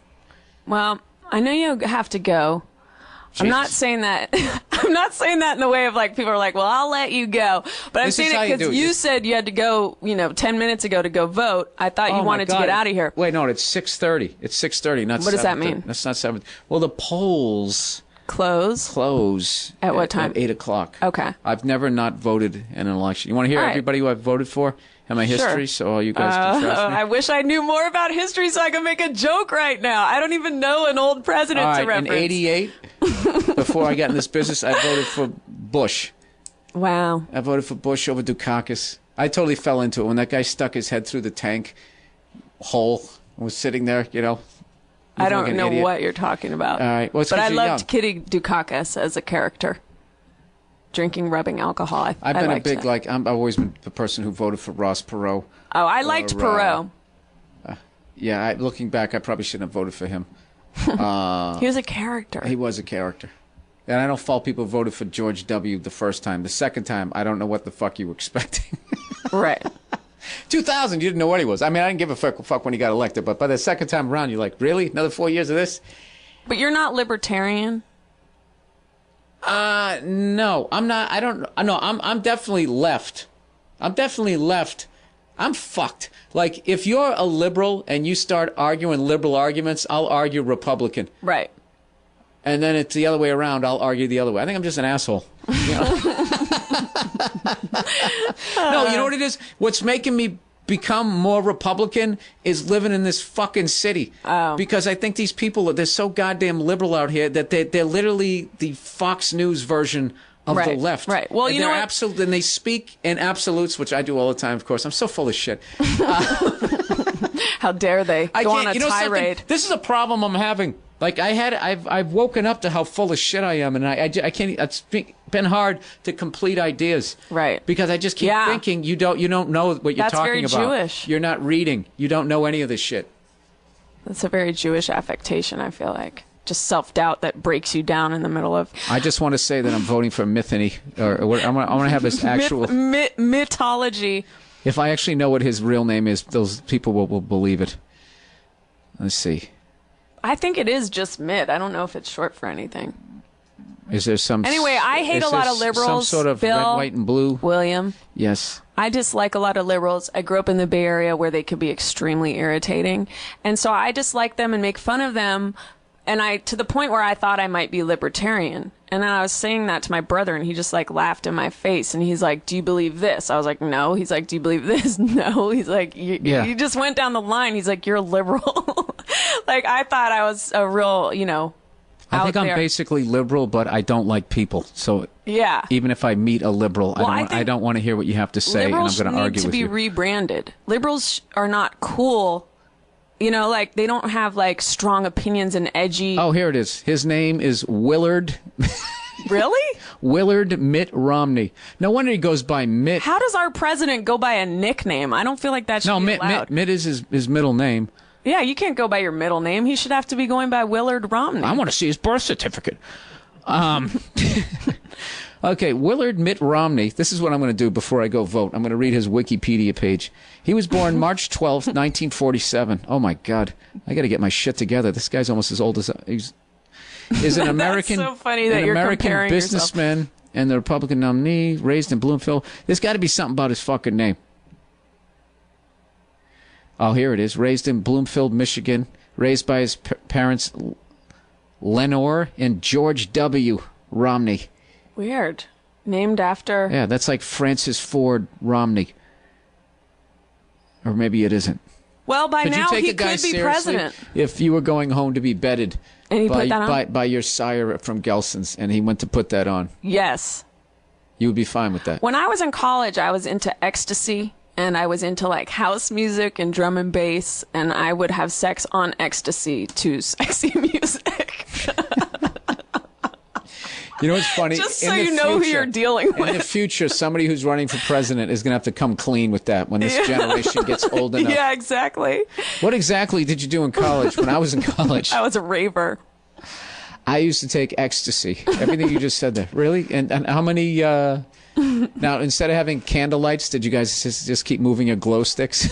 Well, I know you have to go. Jesus. I'm not saying that. I'm not saying that in the way of like people are like, well, I'll let you go. But I'm saying it because you said you had to go, 10 minutes ago to go vote. I thought you wanted to get out of here. Wait, no, it's 6:30. It's 6:30, not 7:30. What does that mean? That's not 7. Well, the polls close at what time? At 8 o'clock. Okay. I've never not voted in an election. You want to hear everybody who I've voted for and my history, so all you guys can trust me? I wish I knew more about history so I could make a joke right now. I don't even know an old president to reference. In 88, before I got in this business, I voted for Bush. Wow. I voted for Bush over Dukakis. I totally fell into it when that guy stuck his head through the tank hole and was sitting there, I don't know what you're talking about. All right. Well, but I loved Kitty Dukakis as a character. Drinking, rubbing alcohol. I've been a big, I've always been the person who voted for Ross Perot. Oh, I liked Perot. Looking back, I probably shouldn't have voted for him. He was a character. He was a character. And I don't fault people who voted for George W. the first time. The second time, I don't know what the fuck you were expecting. Right. 2000, you didn't know what he was. I mean, I didn't give a fuck when he got elected, but by the second time around, you're like, really? Another 4 years of this? But you're not libertarian? No, I'm not. I don't. No, I'm definitely left. I'm fucked. Like, if you're a liberal and you start arguing liberal arguments, I'll argue Republican. Right. And then it's the other way around. I'll argue the other way. I think I'm just an asshole. No, you know what it is? What's making me become more Republican is living in this fucking city. Oh. Because I think these people, they're so goddamn liberal out here that they're literally the Fox News version of the left. Right. Well, you know what? And they speak in absolutes, which I do all the time, of course. I'm so full of shit. How dare they go on a tirade? This is a problem I'm having. Like, I've woken up to how full of shit I am, and I can't. It's been hard to complete ideas, right? Because I just keep thinking you don't know what you're talking about. That's very Jewish. You're not reading. You don't know any of this shit. That's a very Jewish affectation. I feel like just self-doubt that breaks you down in the middle of. I just want to say that I'm voting for Mythony, or what, I want to have this actual mythology. If I actually know what his real name is, those people will believe it. Let's see. I think it is just Myth. I don't know if it's short for anything. Is there some... Anyway, I hate a lot of liberals. Some sort of Bill, red, white, and blue? William. Yes. I dislike a lot of liberals. I grew up in the Bay Area where they could be extremely irritating. And so I dislike them and make fun of them. And to the point where I thought I might be libertarian. And then I was saying that to my brother, and he just like laughed in my face. And he's like, "Do you believe this?" I was like, "No." He's like, "Do you believe this?" No. He's like, you just went down the line. He's like, "You're a liberal." Like, I thought I was a real, I think I'm basically liberal, but I don't like people. So yeah, even if I meet a liberal, I don't want to hear what you have to say, and I'm going to argue with you. Liberals need to be rebranded. Liberals are not cool. Like, they don't have, like, strong opinions and edgy... Oh, here it is. His name is Willard... Really? Willard Mitt Romney. No wonder he goes by Mitt. How does our president go by a nickname? I don't feel like that should be allowed. Mitt is his middle name. Yeah, you can't go by your middle name. He should have to be going by Willard Romney. I want to see his birth certificate. Okay, Willard Mitt Romney. This is what I'm going to do before I go vote. I'm going to read his Wikipedia page. He was born March 12th, 1947. Oh, my God. I got to get my shit together. This guy's almost as old as... He's an American, That's so funny that you're American businessman yourself. And the Republican nominee, raised in Bloomfield. There's got to be something about his fucking name. Oh, here it is. Raised in Bloomfield, Michigan. Raised by his parents, Lenore and George W. Romney. Weird. Named after... Yeah, that's like Francis Ford Romney. Or maybe it isn't. Well, by now he could be president. If you were going home to be bedded and he put that on? by your sire from Gelson's, and he went to put that on. Yes. You would be fine with that. When I was in college, I was into ecstasy, and I was into like house music and drum and bass, and I would have sex on ecstasy to sexy music. You know what's funny? Just so you know who you're dealing with. In the future, somebody who's running for president is going to have to come clean with that when this generation gets old enough. Yeah, exactly. What exactly did you do in college? When I was in college, I was a raver. I used to take ecstasy. Everything you just said there. Really? And how many... Now, instead of having candle lights, did you guys just keep moving your glow sticks?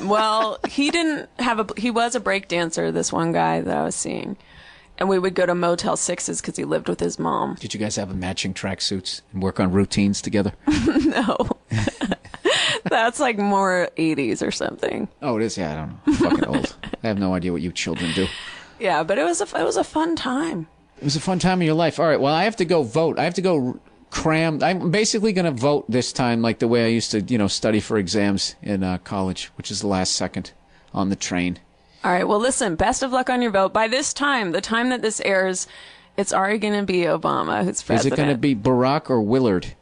Well, he was a break dancer, this one guy that I was seeing. And we would go to Motel 6s because he lived with his mom. Did you guys have matching tracksuits and work on routines together? No. That's like more 80s or something. Oh, it is? Yeah, I don't know. I'm fucking old. I have no idea what you children do. Yeah, but it was a fun time. It was a fun time in your life. All right, well, I have to go vote. I have to go cram. I'm basically going to vote this time like the way I used to, study for exams in college, which is the last second on the train. All right, well, listen, best of luck on your vote. By this time, the time that this airs, it's already going to be Obama who's president. Is it going to be Barack or Willard?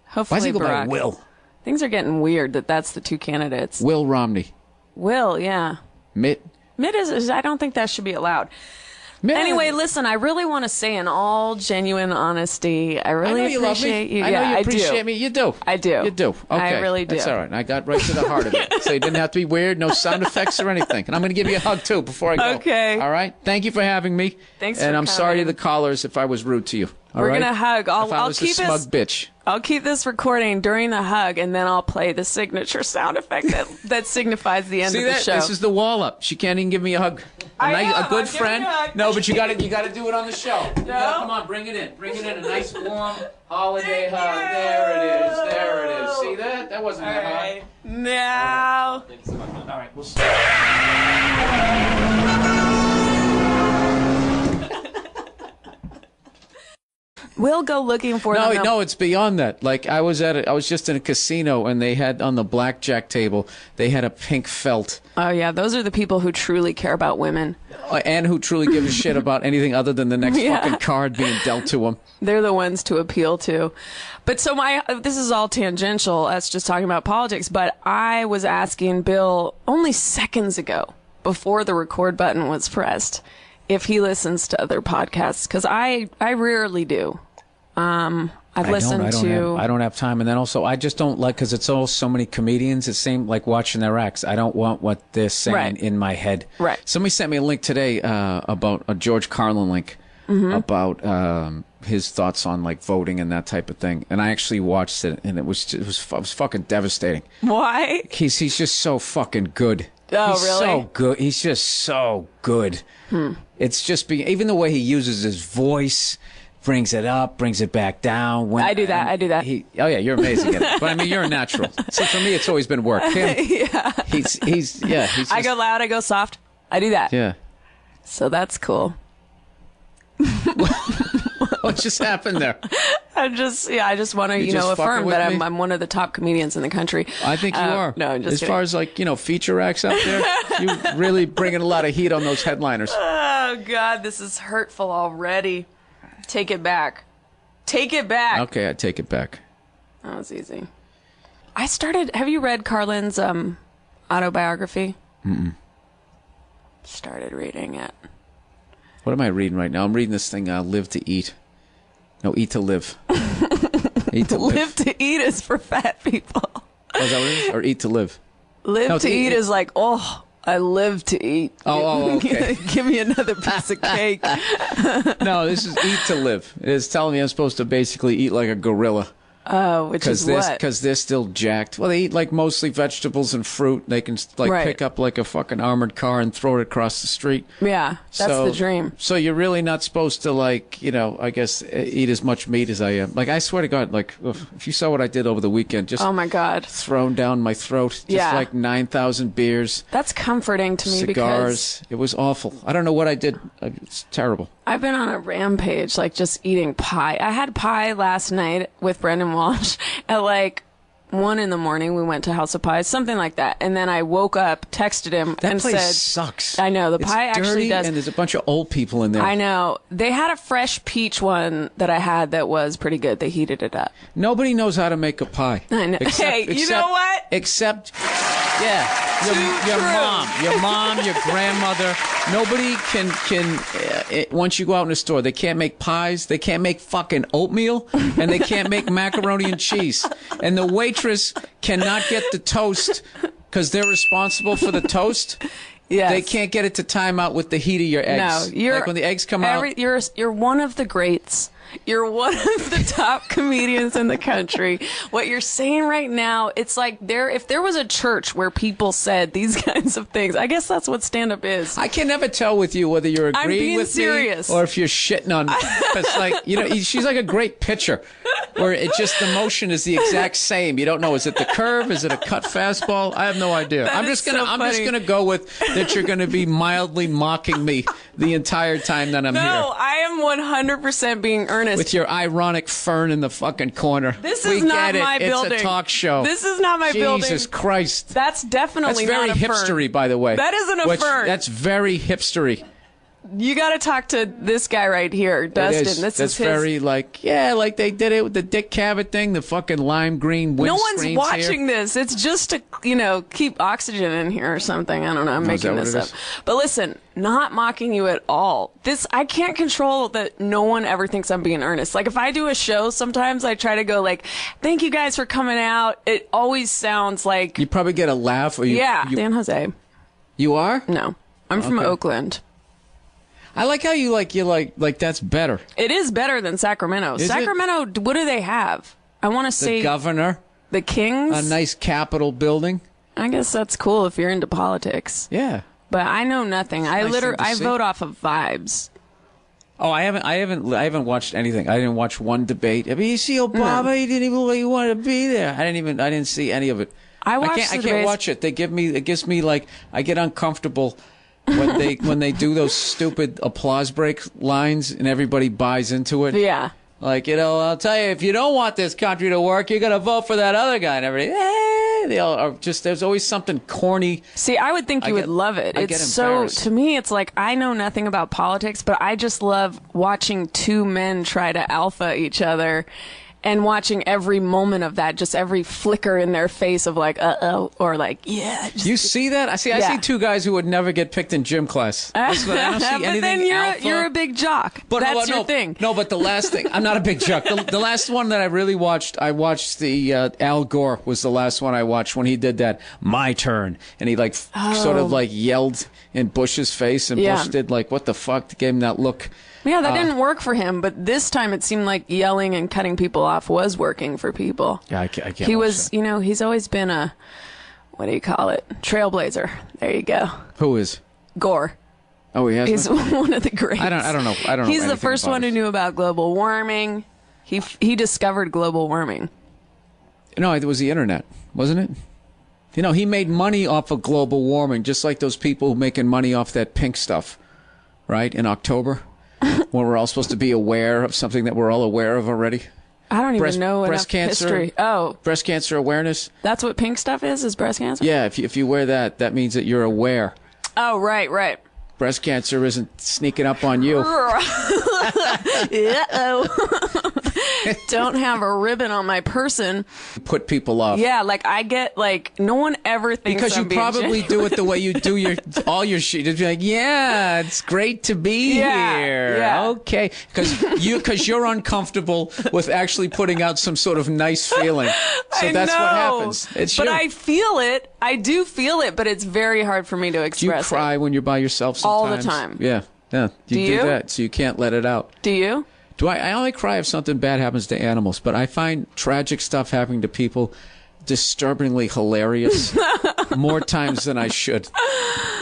Hopefully Why does he go Barack. by Will? Things are getting weird that's the two candidates. Will Romney. Will, yeah. Mitt is, I don't think that should be allowed. Anyway, listen, I really want to say in all genuine honesty, I really appreciate you. I know you I appreciate do. me. You do. I do. You do. Okay. I really do. That's all right. I got right to the heart of it. So you didn't have to be weird, no sound effects or anything. And I'm going to give you a hug, too, before I go. Okay. All right? Thank you for having me. Thanks and for I'm sorry to coming. the callers if I was rude to you. All We're right? going to hug. I'll keep a smug bitch. I'll keep this recording during the hug, and then I'll play the signature sound effect that signifies the end of the show. This is the wall up. She can't even give me a hug. A good friend. No, but you got to do it on the show. No? Come on, bring it in. Bring it in. A nice warm holiday hug. There it is. There it is. See that? That wasn't a hug. Now. All right. We'll see. We'll go looking for them. No, it's beyond that. Like I was just in a casino and they had on the blackjack table, they had a pink felt. Oh yeah, those are the people who truly care about women. And who truly give a shit about anything other than the next fucking card being dealt to them. They're the ones to appeal to. But so this is all tangential, us just talking about politics, but I was asking Bill only seconds ago, before the record button was pressed, if he listens to other podcasts, because I rarely do. I don't have time, and then also I just don't like because it's all so many comedians. It seems like watching their acts. I don't want what they're saying in my head. Right. Somebody sent me a link today about a George Carlin link about his thoughts on like voting and that type of thing, and I actually watched it, and it was fucking devastating. Why? He's just so fucking good. Oh, He's really? so good. He's just so good. It's just even the way he uses his voice. brings it up, brings it back down. I do that. Oh yeah, you're amazing at it. But I mean, you're a natural. See, for me, it's always been work. Him, Yeah. he's just, I go loud, I go soft. I do that. Yeah. So that's cool. What just happened there? I just want to, You just fucking affirm with that me? I'm one of the top comedians in the country. I think you are. No, I'm just as kidding. far as like feature acts out there, you really bringing a lot of heat on those headliners. Oh God, this is hurtful already. Take it back. Take it back. Okay, I take it back. That was easy. Have you read Carlin's autobiography? Mm-mm. Started reading it. What am I reading right now? I'm reading this thing, Live to Eat. No, Eat to Live. Eat to Live. Live to eat is for fat people. Oh, is that what it is? Or Eat to Live? Live No, to eat is like, oh, I live to eat. Oh, okay. Give me another piece of cake. No, this is Eat to Live. It's telling me I'm supposed to basically eat like a gorilla. Oh, which is what? Because they're still jacked. Well, they eat like mostly vegetables and fruit. They can Right. pick up like a fucking armored car and throw it across the street. Yeah, that's the dream. So you're really not supposed to I guess eat as much meat as I am. Like I swear to God, like if you saw what I did over the weekend, just Oh my God. thrown down my throat, just Yeah. like 9,000 beers, That's comforting to me because cigars. It was awful. I don't know what I did. It's terrible. I've been on a rampage, like just eating pie. I had pie last night with Brendan Walsh at like 1 a.m. We went to House of Pies, something like that. And then I woke up, texted him, That and place said, sucks. I know, the It's pie actually dirty, does. and there's a bunch of old people in there. I know. They had a fresh peach one that I had that was pretty good. They heated it up. Nobody knows how to make a pie. I know. Hey, you know what? Except, your mom, your grandmother. Nobody can. Once you go out in the store, they can't make pies. They can't make fucking oatmeal, and they can't make macaroni and cheese. And the waitress cannot get the toast because they're responsible for the toast. Yes. They can't get it to time out with the heat of your eggs. No, you're like when the eggs come out. You're one of the greats. You're one of the top comedians in the country. What you're saying right now, it's like if there was a church where people said these kinds of things, I guess that's what stand-up is. I can never tell with you whether you're I'm agreeing being with serious. me or if you're shitting on me. It's like, she's like a great pitcher where it just, the motion is the exact same. You don't know, is it the curve? Is it a cut fastball? I have no idea. I'm just gonna go with that you're gonna be mildly mocking me the entire time that I'm here. No, I am 100% being earnest. With your ironic fern in the fucking corner. This is not my building. It's a talk show. This is not my building. Jesus Christ. That's definitely That's very not a fern. hipstery, by the way. That isn't a fern. That's very hipstery. You got to talk to this guy right here, Dustin. This That's is his. very like they did it with the Dick Cavett thing, the fucking lime green windscreens. No one's watching this. It's just to, keep oxygen in here or something. I don't know. I'm making this up. But listen, not mocking you at all. I can't control that no one ever thinks I'm being earnest. Like if I do a show, sometimes I try to go like, thank you guys for coming out. It always sounds like. You probably get a laugh or San Jose. You are? No. I'm from Oakland. I like how you like that's better. It is better than Sacramento. Is Sacramento, what do they have? I want to say the governor, the Kings, a nice Capitol building. I guess that's cool if you're into politics. Yeah, but I know nothing. I vote off of vibes. Oh, I haven't watched anything. I didn't watch one debate. I mean, you see Obama, No. He didn't even want to be there. I didn't see any of it. I can't watch it. It gives me like, I get uncomfortable when they do those stupid applause break lines and everybody buys into it. Yeah. Like, I'll tell you, if you don't want this country to work, you're going to vote for that other guy and everything. Hey, they all are just, there's always something corny. See, I would think you would love it. It's so, to me, it's like, I know nothing about politics, but I just love watching two men try to alpha each other and watching every moment of that, just every flicker in their face of like, uh-oh, or like, yeah. You see that? I see two guys who would never get picked in gym class. I don't see but anything then alpha. you're a big jock. But that's your thing. No, but the last thing, I'm not a big jock. The last one that I really watched, I watched the Al Gore was the last one I watched when he did that, my turn. And he sort of yelled in Bush's face and Bush did what the fuck, gave him that look. Yeah, that didn't work for him, but this time it seemed like yelling and cutting people off was working for people. Yeah, I can't. He was, he's always been a, what do you call it? Trailblazer. There you go. Who is? Gore. Oh, he has. He's one of the greats. I don't know. He's the anything first about one who it. knew about global warming. He discovered global warming. No, it was the internet, wasn't it? You know, he made money off of global warming, just like those people making money off that pink stuff, right? In October, when we're all supposed to be aware of something that we're all aware of already. I don't even know breast enough cancer. history. Oh, Breast cancer awareness. that's what pink stuff is breast cancer? Yeah, if you wear that, that means that you're aware. Oh, right. Breast cancer isn't sneaking up on you. Uh-oh. Don't have a ribbon on my person. Put people off. Yeah, like I get no one ever thinks Because I'm you being probably do it the way you do all your shit. You'd be like, yeah, it's great to be here. Yeah. Okay. Because you're uncomfortable with actually putting out some sort of nice feeling. So I that's know. what happens. But I feel it. I do feel it, but it's very hard for me to Do you express cry when you're by yourself sometimes? All the time. Yeah. You Do you? that, so you can't let it out. Do you? I only cry if something bad happens to animals, but I find tragic stuff happening to people disturbingly hilarious more times than I should.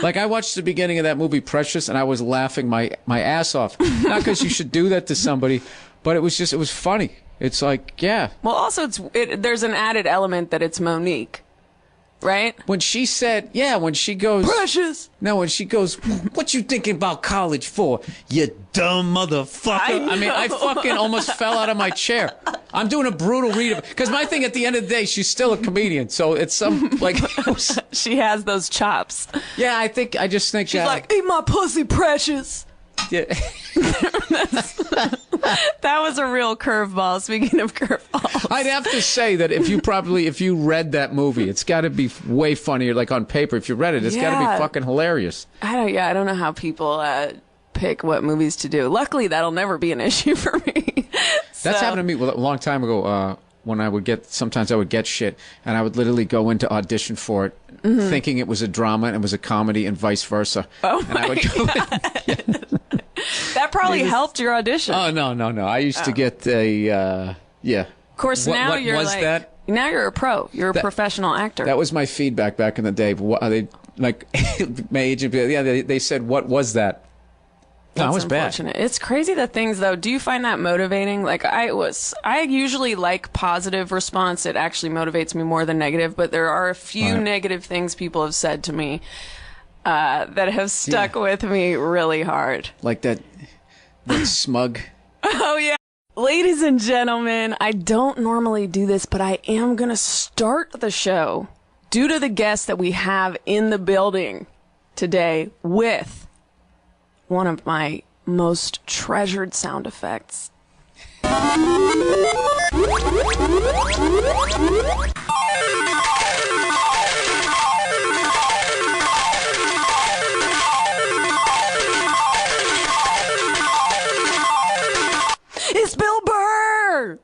Like, I watched the beginning of that movie Precious, and I was laughing my ass off. Not because you should do that to somebody, but it was funny. It's like, yeah. Well, also, there's an added element that it's Monique, right? When she said, when she goes... Precious! No, when she goes, what you thinking about college for, you dumb motherfucker? I mean, I fucking almost fell out of my chair. I'm doing a brutal read because my thing at the end of the day, she's still a comedian, so it's some, like... She has those chops. Yeah, I just think She's like, eat my pussy, Precious! Yeah. That was a real curveball. Speaking of curveballs, I'd have to say that if you read that movie, it's got to be way funnier. Like on paper, if you read it, it's got to be fucking hilarious. I don't know how people pick what movies to do. Luckily, that'll never be an issue for me. That's happened to me a long time ago. When sometimes I would get shit, and I would literally go into audition for it, thinking it was a drama and it was a comedy, and vice versa. Oh and I would go That probably helped your audition. Oh no! I used to get a Of course, now what you're was like that? Now you're a pro. You're a professional actor. That was my feedback back in the day. They my agent. Yeah, they said, "What was that?" No, it was bad. It's crazy the things though. Do you find that motivating? Like I usually like positive response. It actually motivates me more than negative. But there are a few negative things people have said to me that have stuck with me really hard. Like that smug. Oh yeah. Ladies and gentlemen, I don't normally do this, but I am going to start the show due to the guests that we have in the building today with one of my most treasured sound effects. It's Bill Burr!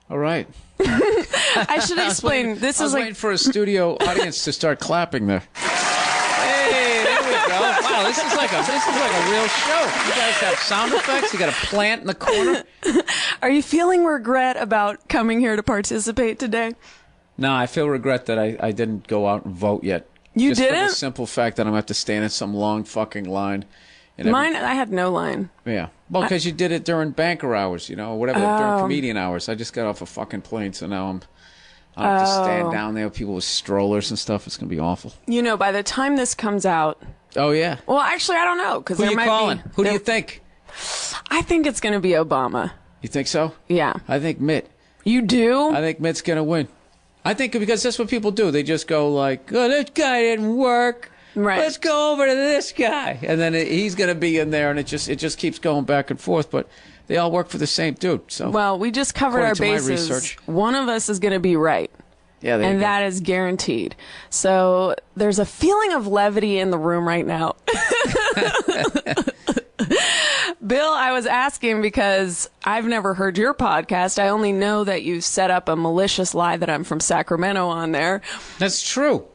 All right. I should explain. I was waiting for a studio audience to start clapping there. Hey, there we go. Wow, this is like a real show. You guys have sound effects. You got a plant in the corner. Are you feeling regret about coming here to participate today? No, I feel regret that I didn't go out and vote yet. You Just didn't? for the simple fact that I'm going to have to stand in some long fucking line. Mine, I had no line. Yeah. Well, because you did it during banker hours, whatever, during comedian hours. I just got off a fucking plane, so now I have to stand down there with people with strollers and stuff. It's going to be awful. By the time this comes out... Oh, yeah. Well, actually, I don't know. Who are you calling? Who do you think? I think it's going to be Obama. You think so? Yeah. I think Mitt. You do? I think Mitt's going to win. I think because that's what people do. They just go like, oh, this guy didn't work. Right. Let's go over to this guy. And then he's going to be in there, and it just keeps going back and forth. But they all work for the same dude. So well, we just covered our bases. Research. One of us is going to be right. Yeah, and that is guaranteed. So there's a feeling of levity in the room right now. Bill, I was asking because I've never heard your podcast. I only know that you set up a malicious lie that I'm from Sacramento on there. That's true.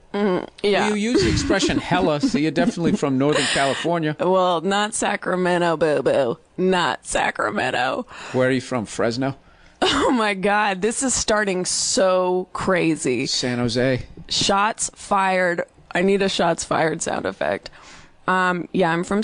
Yeah. You use the expression hella, so you're definitely from Northern California. Well, not Sacramento, boo-boo. Not Sacramento. Where are you from, Fresno? Oh, my God. This is starting so crazy. San Jose. Shots fired. I need a shots fired sound effect. Yeah, I'm from